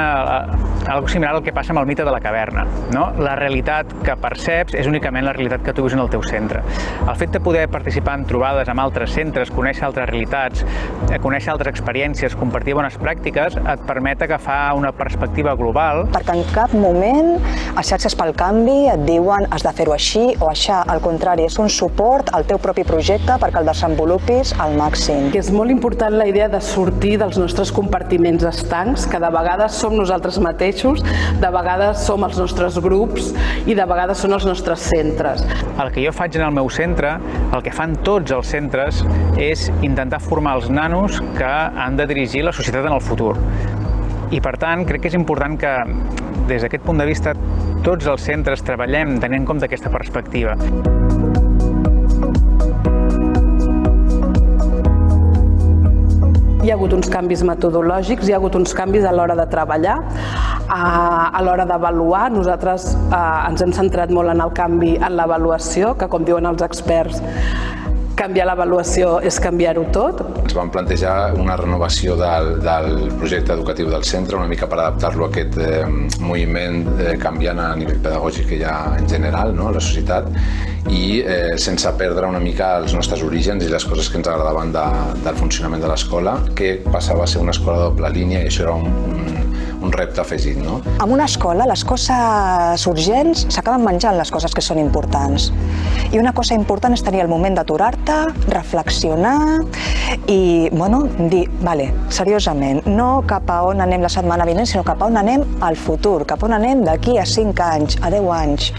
algo similar al que passa amb el mite de la caverna. La realitat que perceps és únicament la realitat que tu vius en el teu centre. El fet de poder participar en trobades amb altres centres, conèixer altres realitats, conèixer altres experiències, compartir bones pràctiques, et permet agafar una perspectiva global. Perquè en cap moment a Xarxes pel Canvi et diuen has de fer-ho així o aixà. Al contrari, és un suport al teu propi projecte perquè el desenvolupis al màxim. És molt important la idea de sortir dels nostres compartiments estancs, que de vegades som nosaltres mateixos, de vegades som els nostres grups i de vegades són els nostres centres. El que jo faig en el meu centre, el que fan tots els centres, és intentar formar els nanos que han de dirigir la societat en el futur. I per tant, crec que és important que, des d'aquest punt de vista, tots els centres treballem tenint en compte aquesta perspectiva. Hi ha hagut uns canvis metodològics, hi ha hagut uns canvis a l'hora de treballar, a l'hora d'avaluar. Nosaltres ens hem centrat molt en el canvi en l'avaluació, que com diuen els experts, canviar l'avaluació és canviar-ho tot. Ens vam plantejar una renovació del projecte educatiu del centre, una mica per adaptar-lo a aquest moviment canviant a nivell pedagògic que hi ha en general a la societat i sense perdre una mica els nostres orígens i les coses que ens agradaven del funcionament de l'escola, que passava a ser una escola de doble línia i això era un repte afegit. No? En una escola, les coses urgents s'acaben menjant les coses que són importants. I una cosa important és tenir el moment d'aturar-te, reflexionar i dir, vale, seriosament, no cap a on anem la setmana vinent, sinó cap a on anem al futur, cap a on anem d'aquí a 5 anys, a 10 anys.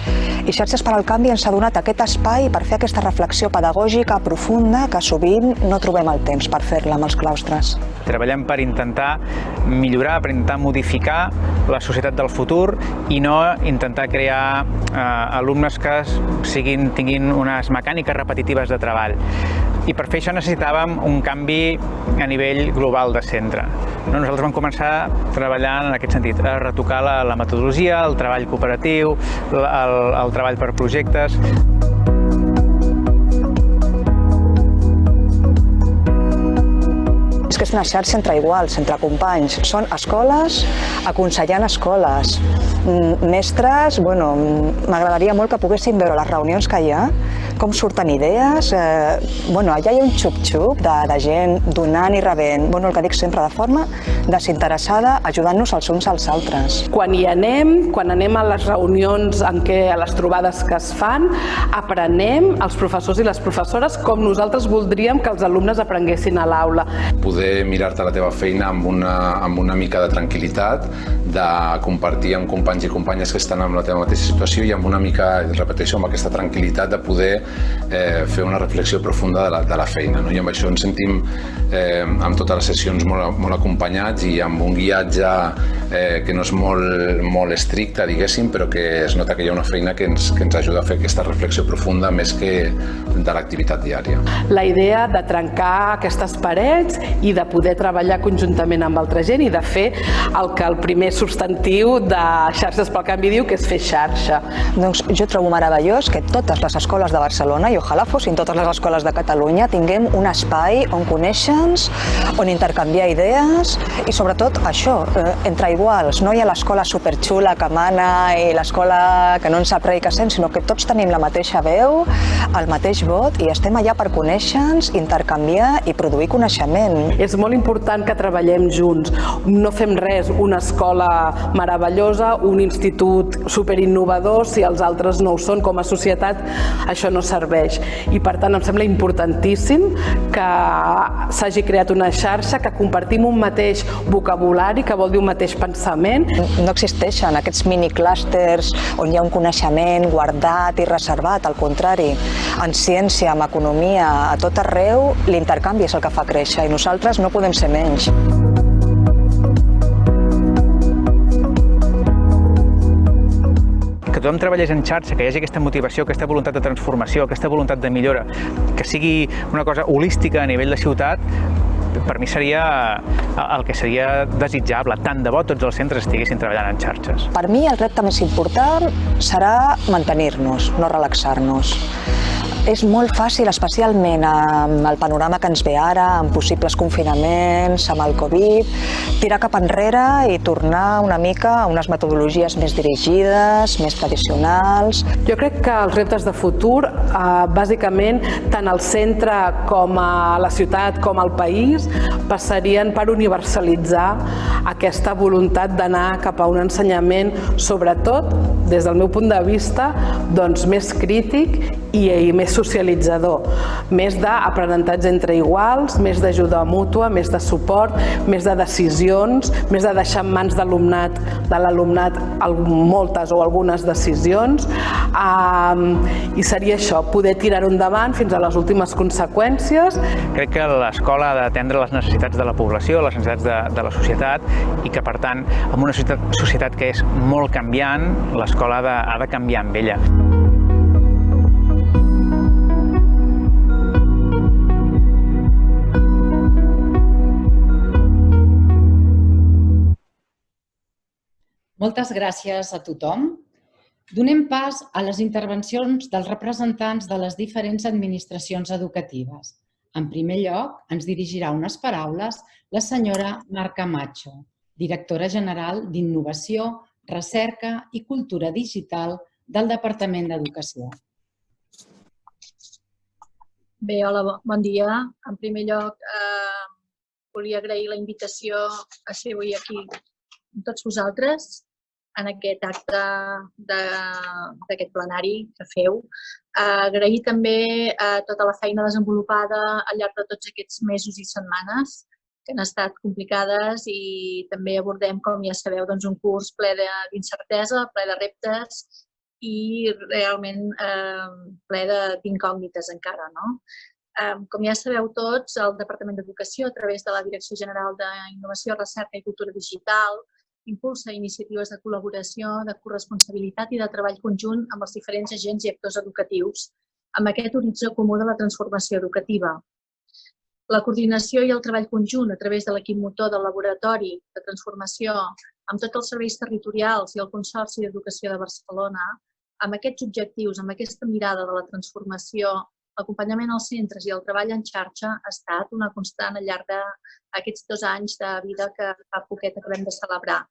I Xarxes per al Canvi ens ha donat aquest espai per fer aquesta reflexió pedagògica profunda que sovint no trobem el temps per fer-la amb els claustres. Treballem per intentar millorar, per intentar modificar la societat del futur i no intentar crear alumnes que tinguin unes mecàniques repetitives de treball. I per fer això necessitàvem un canvi a nivell global de centre. Nosaltres vam començar treballant en aquest sentit, a retocar la metodologia, el treball cooperatiu, el treball per projectes. És que és una xarxa entre iguals, entre companys. Són escoles aconsellant escoles. Mestres, m'agradaria molt que poguéssim veure les reunions que hi ha, com surten idees. Allà hi ha un xup-xup de gent donant i rebent, el que dic sempre, de forma desinteressada, ajudant-nos els uns als altres. Quan hi anem, quan anem a les reunions a les trobades que es fan, aprenem els professors i les professores com nosaltres voldríem que els alumnes aprenguessin a l'aula. Poder mirar-te la teva feina amb una mica de tranquil·litat, de compartir amb companys i companyes que estan en la teva mateixa situació i amb una mica, repeteixo, amb aquesta tranquil·litat de poder fer una reflexió profunda de la feina. I amb això ens sentim amb totes les sessions molt acompanyats i amb un guiatge que no és molt estricte, diguéssim, però que es nota que hi ha una feina que ens ajuda a fer aquesta reflexió profunda més que de l'activitat diària. La idea de trencar aquestes parets i de poder treballar conjuntament amb altra gent i de fer el que el primer substantiu de Xarxes pel Canvi diu, que és fer xarxa. Doncs jo trobo meravellós que totes les escoles de Barcelona, i ojalà fossin totes les escoles de Catalunya, tinguem un espai on conèixer-nos, on intercanviar idees i sobretot això, entre iguals. No hi ha l'escola superxula que mana i l'escola que no en sap res i que sent, sinó que tots tenim la mateixa veu, el mateix vot i estem allà per conèixer-nos, intercanviar i produir coneixement. És molt important que treballem junts. No fem res, una escola meravellosa, un institut superinnovador, si els altres no ho són com a societat, això no serveix. I per tant em sembla importantíssim que s'hagi creat una xarxa, que compartim un mateix vocabulari, que vol dir un mateix pensament. No existeixen aquests miniclústers on hi ha un coneixement guardat i reservat, al contrari. En ciència, en economia, a tot arreu, l'intercanvi és el que fa créixer i nosaltres no podem ser menys. Que tothom treballés en xarxa, que hi hagi aquesta motivació, aquesta voluntat de transformació, aquesta voluntat de millora, que sigui una cosa holística a nivell de ciutat, per mi seria el que seria desitjable. Tant de bo tots els centres estiguessin treballant en xarxes. Per mi el repte més important serà mantenir-nos, no relaxar-nos. És molt fàcil, especialment amb el panorama que ens ve ara, amb possibles confinaments, amb el Covid, tirar cap enrere i tornar una mica a unes metodologies més dirigides, més tradicionals. Jo crec que els reptes de futur, bàsicament, tant al centre com a la ciutat com al país, passarien per universalitzar aquesta voluntat d'anar cap a un ensenyament, sobretot, des del meu punt de vista, més crític i més socialitzador, més d'aprenentatge entre iguals, més d'ajuda mútua, més de suport, més de decisions, més de deixar en mans de l'alumnat moltes o algunes decisions, i seria això, poder tirar-ho endavant fins a les últimes conseqüències. Crec que l'escola ha d'atendre les necessitats de la població, les necessitats de la societat, i que, per tant, en una societat que és molt canviant, l'escola ha de canviar amb ella. Moltes gràcies a tothom. Donem pas a les intervencions dels representants de les diferents administracions educatives. En primer lloc, ens dirigirà unes paraules la senyora Mar Camacho, directora general d'Innovació, Recerca i Cultura Digital del Departament d'Educació. Bé, hola, bon dia. En primer lloc, volia agrair la invitació a ser avui aquí tots vosaltres en aquest acte d'aquest plenari que feu. Agrair també tota la feina desenvolupada al llarg de tots aquests mesos i setmanes que han estat complicades i també abordem, com ja sabeu, un curs ple d'incertesa, ple de reptes i realment ple d'incògnites encara. Com ja sabeu tots, el Departament d'Educació, a través de la Direcció General d'Innovació, Recerca i Cultura Digital, impulsa iniciatives de col·laboració, de corresponsabilitat i de treball conjunt amb els diferents agents i actors educatius, amb aquest horitzó comú de la transformació educativa. La coordinació i el treball conjunt a través de l'equip motor del Laboratori de Transformació amb tots els serveis territorials i el Consorci d'Educació de Barcelona, amb aquests objectius, amb aquesta mirada de la transformació, l'acompanyament als centres i el treball en xarxa ha estat una constant al llarg d'aquests 2 anys de vida que fa poquet acabem de celebrar.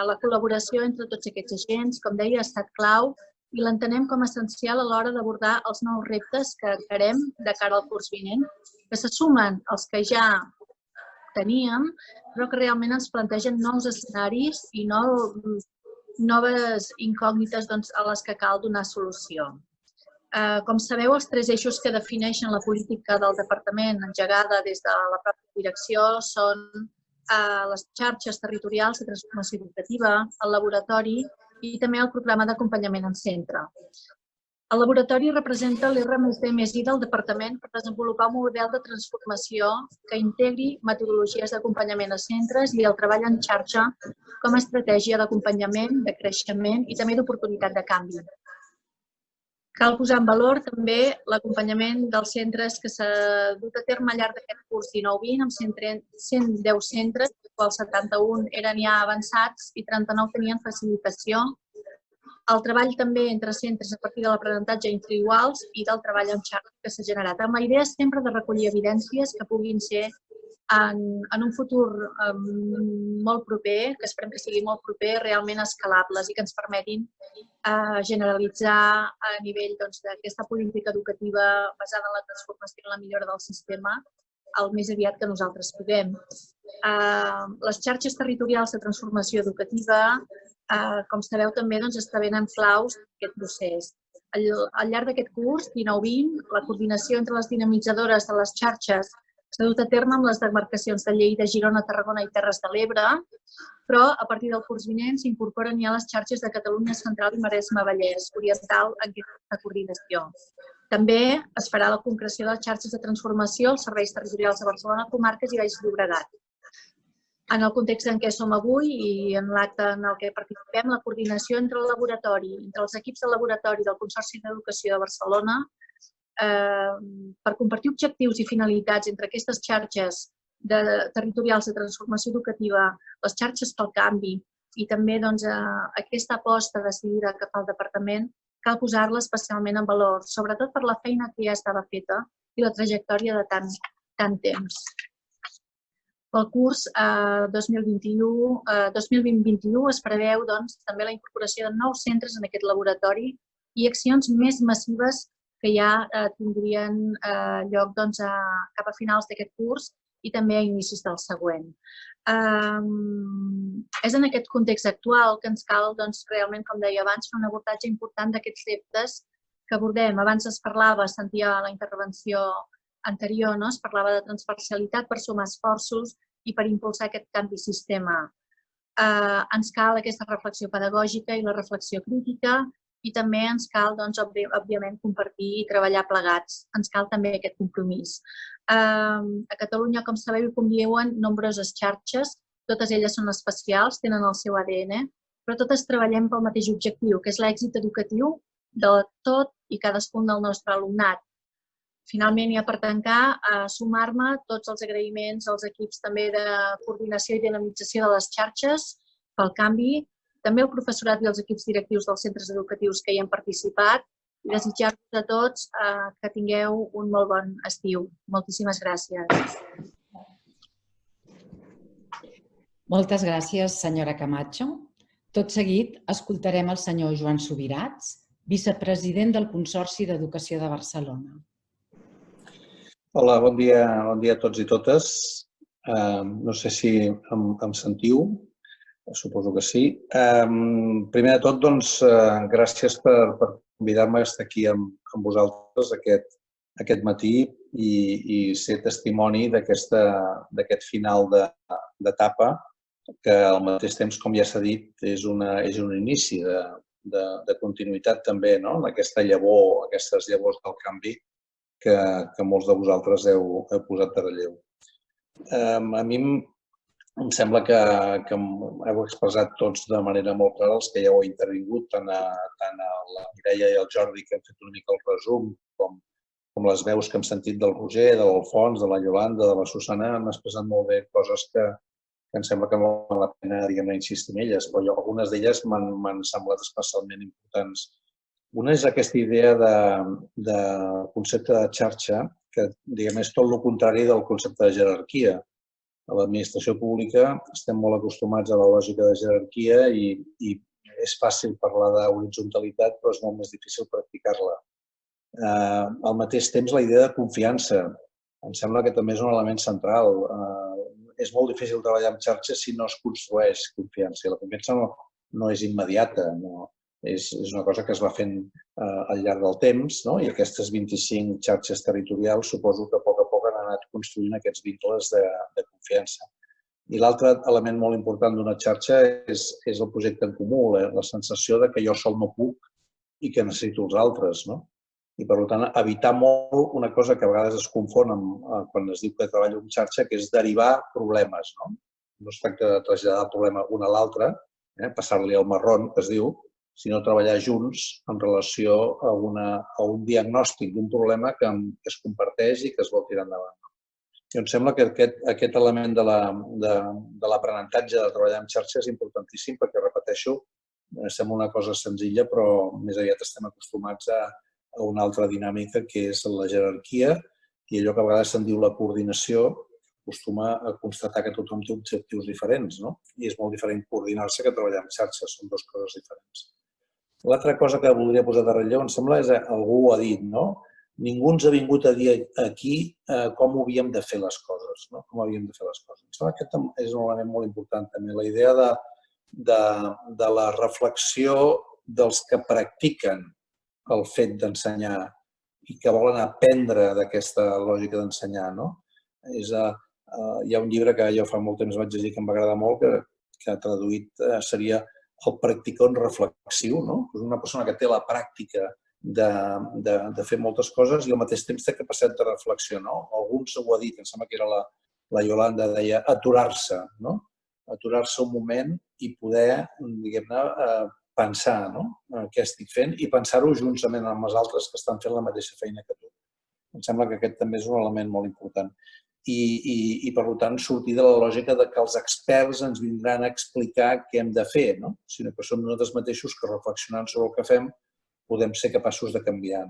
La col·laboració entre tots aquests agents, com deia, ha estat clau i l'entenem com a essencial a l'hora d'abordar els nous reptes que encarem de cara al curs vinent, que se sumen als que ja teníem, però que realment ens plantegen nous escenaris i noves incògnites a les que cal donar solució. Com sabeu, els 3 eixos que defineixen la política del Departament engegada des de la pròpia direcció són les xarxes territorials de transformació educativa, el laboratori i també el programa d'acompanyament en centre. El laboratori representa l'R+D+I del Departament per desenvolupar un model de transformació que integri metodologies d'acompanyament a centres i el treball en xarxa com a estratègia d'acompanyament, de creixement i també d'oportunitat de canvi. Cal posar en valor també l'acompanyament dels centres que s'ha dut a terme al llarg d'aquest curs 19-20 amb 110 centres, dels quals 71 eren ja avançats i 39 tenien facilitació. El treball també entre centres a partir de l'aprenentatge entre iguals i del treball en xarxa que s'ha generat, amb la idea sempre de recollir evidències que puguin ser en un futur molt proper, que esperem que sigui molt proper, realment escalables i que ens permetin generalitzar a nivell d'aquesta política educativa basada en la transformació i en la millora del sistema el més aviat que nosaltres puguem. Les xarxes territorials de transformació educativa, com sabeu, també esdevenen claus d'aquest procés. Al llarg d'aquest curs, 19-20, la coordinació entre les dinamitzadores de les xarxes s'ha dut a terme amb les demarcacions de Lleida, Girona, Tarragona i Terres de l'Ebre, però a partir del curs vinent s'incorporen ja les xarxes de Catalunya Central i Maresme-Vallès Oriental en aquesta coordinació. També es farà la concreció de les xarxes de transformació als serveis territorials de Barcelona, comarques i Baix Llobregat. En el context en què som avui i en l'acte en el que participem, la coordinació entre el laboratori, entre els equips de laboratori del Consorci d'Educació de Barcelona, per compartir objectius i finalitats entre aquestes xarxes territorials de transformació educativa, les xarxes pel canvi i també aquesta aposta decidida que fa el Departament, cal posar-la especialment en valor, sobretot per la feina que ja estava feta i la trajectòria de tant temps. Pel curs 2020-2021 es preveu també la incorporació de nous centres en aquest laboratori i accions més massives que ja tindrien lloc cap a finals d'aquest curs i també a inicis del següent. És en aquest context actual que ens cal realment, com deia abans, fer un abordatge important d'aquests reptes que abordem. Abans es parlava, sentia la intervenció anterior, es parlava de transversalitat per sumar esforços i per impulsar aquest canvi sistema. Ens cal aquesta reflexió pedagògica i la reflexió crítica i també ens cal, òbviament, compartir i treballar plegats. Ens cal també aquest compromís. A Catalunya, com sabeu, conviuen nombroses xarxes, totes elles són especials, tenen el seu ADN, però totes treballem pel mateix objectiu, que és l'èxit educatiu de tot i cadascun del nostre alumnat. Finalment, ja per tancar, sumar-me tots els agraïments als equips també de coordinació i dinamització de les xarxes pel canvi, també el professorat i els equips directius dels centres educatius que hi han participat i desitjar-vos a tots que tingueu un molt bon estiu. Moltíssimes gràcies. Moltes gràcies, senyora Camacho. Tot seguit, escoltarem el senyor Joan Subirats, vicepresident del Consorci d'Educació de Barcelona. Hola, bon dia a tots i totes. No sé si em sentiu. Suposo que sí. Primer de tot, doncs, gràcies per convidar-me a estar aquí amb vosaltres aquest matí i ser testimoni d'aquest final d'etapa que al mateix temps, com ja s'ha dit, és un inici de continuïtat també, no? D'aquesta llavor, aquestes llavors del canvi que molts de vosaltres heu posat de relleu. A mi em sembla que heu expressat tots de manera molt clara els que ja heu intervingut, tant la Mireia i el Jordi, que han fet una mica el resum, com les veus que hem sentit del Roger, de l'Alfons, de la Iolanda, de la Susana, han expressat molt bé coses que em sembla que no val la pena, diguem-ne, insistir en elles, però algunes d'elles m'han semblat especialment importants. Una és aquesta idea de concepte de xarxa, que, diguem, és tot el contrari del concepte de jerarquia. A l'administració pública estem molt acostumats a la lògica de jerarquia i és fàcil parlar d'horitzontalitat, però és molt més difícil practicar-la. Al mateix temps, la idea de confiança em sembla que també és un element central. És molt difícil treballar en xarxa si no es construeix confiança. I la confiança no és immediata, és una cosa que es va fent al llarg del temps, i aquestes 25 xarxes territorials suposo que a poc han anat construint aquests vincles de confiança. I l'altre element molt important d'una xarxa és el projecte en comú, la sensació que jo sol no puc i que necessito els altres. I, per tant, evitar molt una cosa que a vegades es confon quan es diu que treballo en xarxa, que és derivar problemes. No es tracta de traslladar el problema un a l'altre, passar-li el marrón, que es diu, sinó treballar junts en relació a un diagnòstic d'un problema que es comparteix i que es vol tirar endavant. I em sembla que aquest element de l'aprenentatge de treballar en xarxa és importantíssim perquè, repeteixo, sembla una cosa senzilla, però més aviat estem acostumats a una altra dinàmica que és la jerarquia i allò que a vegades se'n diu la coordinació acostuma a constatar que tothom té objectius diferents, i és molt diferent coordinar-se que treballar en xarxa, són dues coses diferents. L'altra cosa que voldria posar de relleu, em sembla, és algú ho ha dit, ningú ens ha vingut a dir aquí com havíem de fer les coses, com havíem de fer les coses. Em sembla que aquest és un element molt important també, la idea de la reflexió dels que practiquen el fet d'ensenyar i que volen aprendre d'aquesta lògica d'ensenyar. Hi ha un llibre que jo fa molt temps vaig llegir que em va agradar molt, que traduït seria el practicant reflexiu, una persona que té la pràctica de fer moltes coses i al mateix temps té capacitat de reflexió. Alguns ho ha dit, em sembla que era la Iolanda, deia aturar-se, aturar-se un moment i poder, diguem-ne, pensar què estic fent i pensar-ho juntament amb els altres que estan fent la mateixa feina que tu. Em sembla que aquest també és un element molt important. I, per tant, sortir de la lògica que els experts ens vindran a explicar què hem de fer, sinó que som nosaltres mateixos que reflexionant sobre el que fem podem ser capaços de canviar.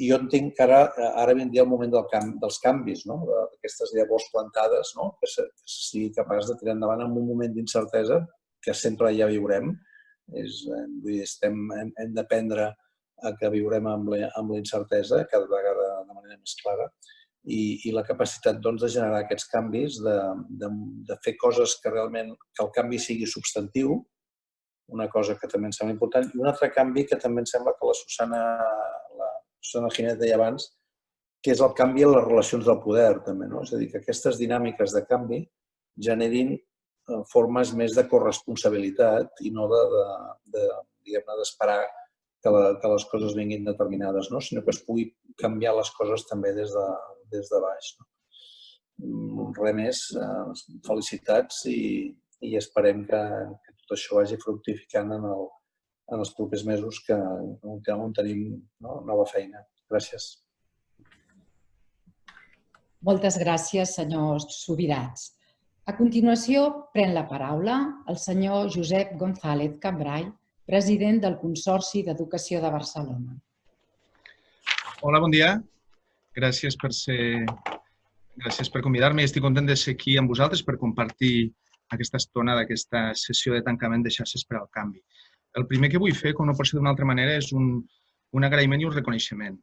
I jo entenc que ara vindria el moment dels canvis, d'aquestes llavors plantades, que sigui capaç de tirar endavant en un moment d'incertesa que sempre ja viurem. Hem d'aprendre que viurem amb la incertesa cada vegada de manera més clara i la capacitat de generar aquests canvis, de fer coses que realment el canvi sigui substantiu, una cosa que també em sembla important, i un altre canvi que també em sembla que la Susana Jiménez deia abans, que és el canvi en les relacions del poder, també. És a dir, que aquestes dinàmiques de canvi generin formes més de corresponsabilitat i no d'esperar que les coses vinguin determinades, sinó que es pugui canviar les coses també des de baix. Res més, felicitats i esperem que tot això vagi fructificant en els propers mesos on tenim nova feina. Gràcies. Moltes gràcies, senyors Subirats. A continuació, pren la paraula el senyor Josep González Cambray, president del Consorci d'Educació de Barcelona. Hola, bon dia. Gràcies per convidar-me. Estic content de ser aquí amb vosaltres per compartir aquesta estona d'aquesta sessió de tancament de xarxes per al canvi. El primer que vull fer, com no pot ser d'una altra manera, és un agraïment i un reconeixement.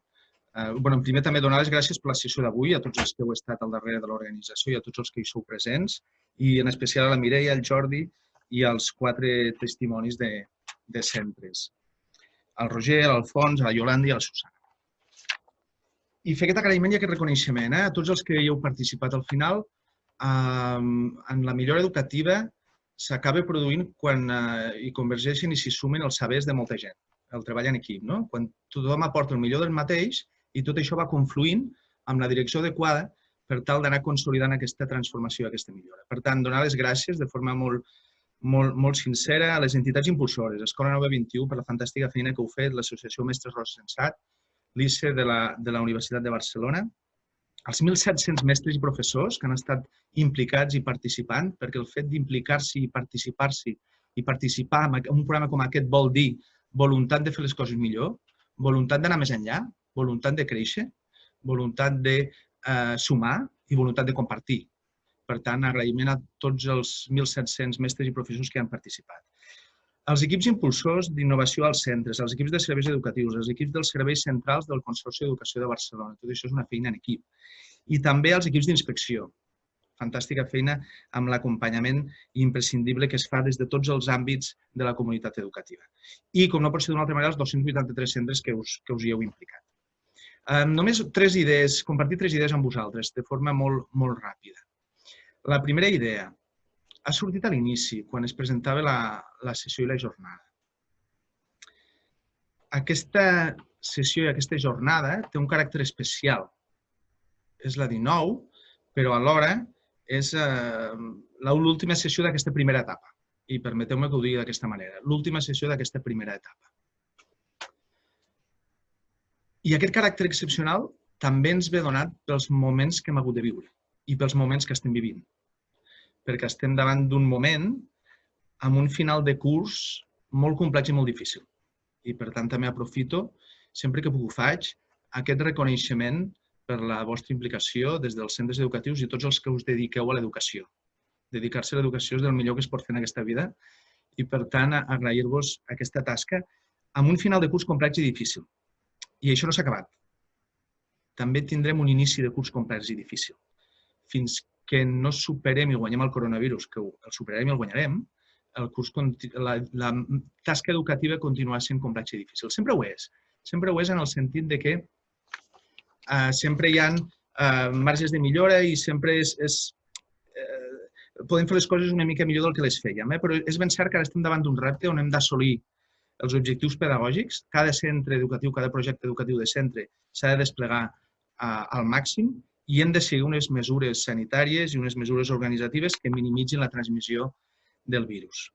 Primer també donar les gràcies per la sessió d'avui a tots els que heu estat al darrere de l'organització i a tots els que hi sou presents, i en especial a la Mireia, al Jordi i els 4 testimonis de centres. El Roger, l'Alfons, la Iolanda i la Susana. I fer aquest agraïment i aquest reconeixement a tots els que hi heu participat al final. En la millora educativa s'acaba produint quan hi convergeixen i s'hi sumen els sabers de molta gent, el treball en equip, no? Quan tothom aporta el millor del mateix i tot això va confluint amb la direcció adequada per tal d'anar consolidant aquesta transformació, aquesta millora. Per tant, donar les gràcies de forma molt sincera a les entitats impulsores, Escola Nova 21 per la fantàstica feina que heu fet, l'Associació Mestres Rosa Sensat, l'ICE de la Universitat de Barcelona, els 1.700 mestres i professors que han estat implicats i participant, perquè el fet d'implicar-s'hi i participar en un programa com aquest vol dir voluntat de fer les coses millor, voluntat d'anar més enllà, voluntat de créixer, voluntat de sumar i voluntat de compartir. Per tant, agraïment a tots els 1.700 mestres i professors que han participat. Els equips impulsors d'innovació als centres, els equips de serveis educatius, els equips dels serveis centrals del Consorci d'Educació de Barcelona. Tot això és una feina en equip. I també els equips d'inspecció. Fantàstica feina amb l'acompanyament imprescindible que es fa des de tots els àmbits de la comunitat educativa. I, com no pot ser d'una altra manera, els 283 centres que us hi heu implicat. Només 3 idees, compartir 3 idees amb vosaltres de forma molt ràpida. La primera idea ha sortit a l'inici, quan es presentava la sessió i la jornada. Aquesta sessió i aquesta jornada té un caràcter especial. És la 19, però alhora és l'última sessió d'aquesta primera etapa. I permeteu-me que ho digui d'aquesta manera. L'última sessió d'aquesta primera etapa. I aquest caràcter excepcional també ens ve donat pels moments que hem hagut de viure i pels moments que estem vivint. Perquè estem davant d'un moment amb un final de curs molt complex i molt difícil. I, per tant, també aprofito, sempre que puc ho faig, aquest reconeixement per la vostra implicació des dels centres educatius i tots els que us dediqueu a l'educació. Dedicar-se a l'educació és del millor que es pot fer en aquesta vida i, per tant, agrair-vos aquesta tasca amb un final de curs complex i difícil. I això no s'ha acabat. També tindrem un inici de curs complex i difícil. Fins que no superem i guanyem el coronavirus, que el superarem i el guanyarem, la tasca educativa continuarà sent complexa i difícil. Sempre ho és. Sempre ho és en el sentit que sempre hi ha marges de millora i sempre podem fer les coses una mica millor del que les fèiem. Però és ben cert que ara estem davant d'un repte on hem d'assolir els objectius pedagògics. Cada centre educatiu, cada projecte educatiu de centre s'ha de desplegar al màxim i hem de seguir unes mesures sanitàries i unes mesures organitzatives que minimitzin la transmissió del virus.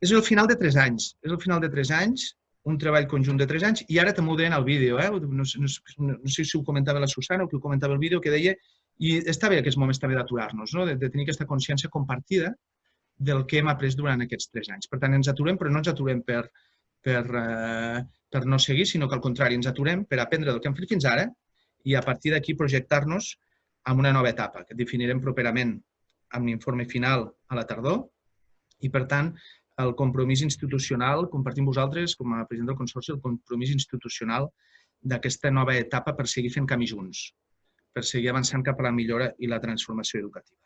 És el final de 3 anys. És el final de 3 anys, un treball conjunt de 3 anys, i ara també ho deien al vídeo. No sé si ho comentava la Susana o qui ho comentava al vídeo, que deia, i està bé aquests moments també d'aturar-nos, de tenir aquesta consciència compartida del que hem après durant aquests 3 anys. Per tant, ens aturem, però no ens aturem per no seguir, sinó que al contrari, ens aturem per aprendre del que hem fet fins ara i a partir d'aquí projectar-nos en una nova etapa, que definirem properament amb l'informe final a la tardor i, per tant, el compromís institucional, compartim vosaltres, com a president del Consorci, el compromís institucional d'aquesta nova etapa per seguir fent camí junts, per seguir avançant cap a la millora i la transformació educativa.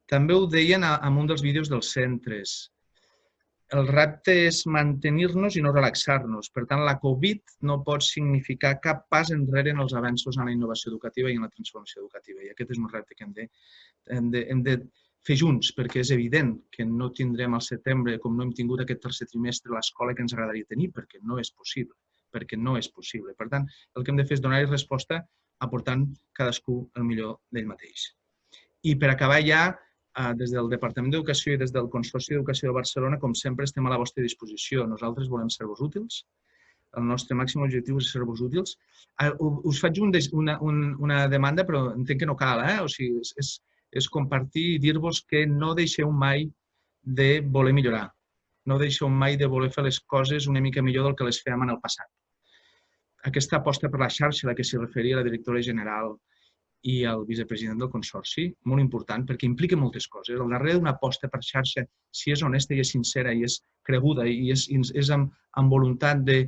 També ho deien en un dels vídeos dels centres. El repte és mantenir-nos i no relaxar-nos. Per tant, la Covid no pot significar cap pas enrere en els avenços en la innovació educativa i en la transformació educativa. I aquest és un repte que hem de fer junts, perquè és evident que no tindrem al setembre, com no hem tingut aquest tercer trimestre, l'escola que ens agradaria tenir, perquè no és possible. Per tant, el que hem de fer és donar-hi resposta aportant cadascú el millor d'ell mateix. I per acabar ja, des del Departament d'Educació i des del Consorci d'Educació de Barcelona, com sempre, estem a la vostra disposició. Nosaltres volem ser-vos útils. El nostre màxim objectiu és ser-vos útils. Us faig una demanda, però entenc que no cal. O sigui, és compartir i dir-vos que no deixeu mai de voler millorar. No deixeu mai de voler fer les coses una mica millor del que les fèiem en el passat. Aquesta aposta per la xarxa a la que s'hi referia la directora general i el vicepresident del Consorci, molt important, perquè implica moltes coses. Al darrere d'una aposta per xarxa, si és honesta i és sincera i és creguda i és amb voluntat de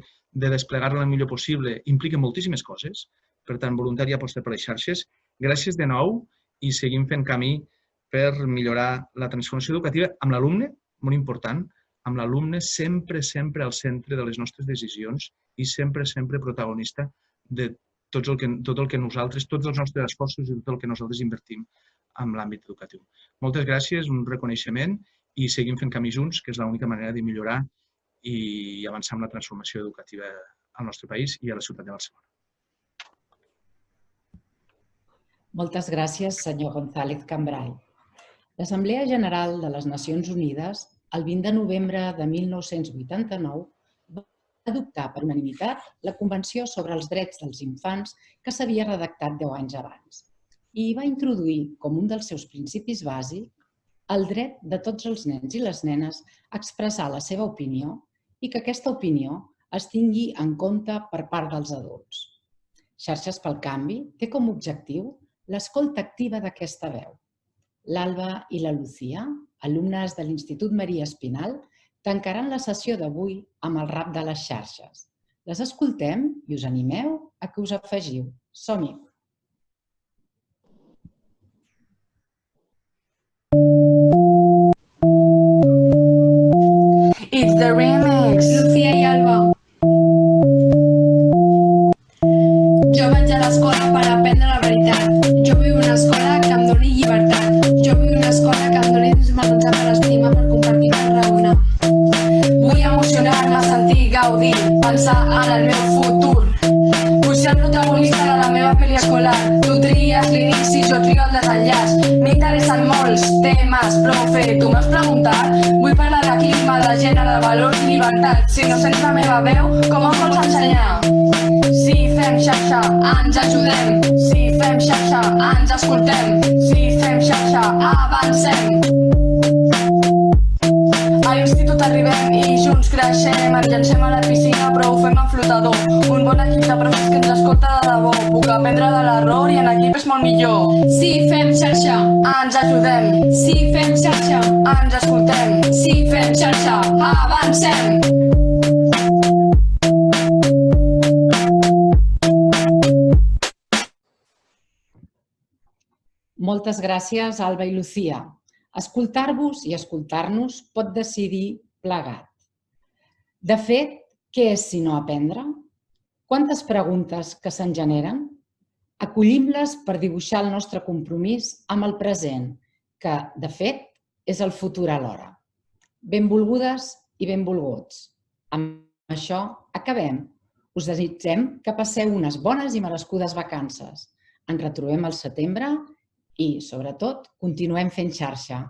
desplegar-la el millor possible, implica moltíssimes coses. Per tant, voluntat i aposta per les xarxes. Gràcies de nou i seguim fent camí per millorar la transformació educativa amb l'alumne, molt important, amb l'alumne sempre, sempre al centre de les nostres decisions i sempre, sempre protagonista de tot el que nosaltres, tots els nostres esforços i tot el que nosaltres invertim en l'àmbit educatiu. Moltes gràcies, un reconeixement i seguim fent camí junts, que és l'única manera de millorar i avançar en la transformació educativa al nostre país i a la ciutat de Barcelona. Moltes gràcies, senyor González Cambray. L'Assemblea General de les Nacions Unides, el 20 de novembre de 1989, va adoptar per unanimitat la Convenció sobre els Drets dels Infants que s'havia redactat 10 anys abans i va introduir com un dels seus principis bàsics el dret de tots els nens i les nenes a expressar la seva opinió i que aquesta opinió es tingui en compte per part dels adults. Xarxes pel Canvi té com a objectiu l'escolta activa d'aquesta veu. L'Alba i la Lucía, alumnes de l'Institut Maria Espinal, tancaran la sessió d'avui amb el rap de les xarxes. Les escoltem i us animeu a que us afegiu. Som-hi! It's the remix! Lucía i Alba. Jo vaig a l'escola per aprendre la veritat. Jo vull una escola que em doni llibertat. Jo vull una escola que em doni desmenjar per estima, per compartir, per raonar. Vull emocionar-me, sentir, gaudir, pensar en el meu futur. Vull ser el protagonista de la meva pel·li escolar. Tu tries l'inici, jo trio el desenllaç. M'interessen molts temes, profe, tu m'has preguntat. Vull parlar de clima, de gènere, de valors i llibertat. Si no sents la meva veu, com em vols ensenyar? Si fem xarxa, ens ajudem. Si fem xarxa, ens escoltem. Si fem xarxa, avancem. A l'institut arribem i junts creixem. Ens llancem a la piscina però ho fem en flotador. Un bon equip de profes que ens escolta de debò. Puc aprendre de l'error i en equip és molt millor. Si fem xarxa, ens ajudem. Si fem xarxa, ens escoltem. Si fem xarxa, avancem. Moltes gràcies, Alba i Lucía. Escoltar-vos i escoltar-nos pot decidir plegat. De fet, què és sinó aprendre? Quantes preguntes que se'n generen? Acollim-les per dibuixar el nostre compromís amb el present, que, de fet, és el futur alhora. Benvolgudes i benvolguts. Amb això acabem. Us desitgem que passeu unes bones i merescudes vacances. Ens retrobem al setembre i, sobretot, continuem fent xarxa.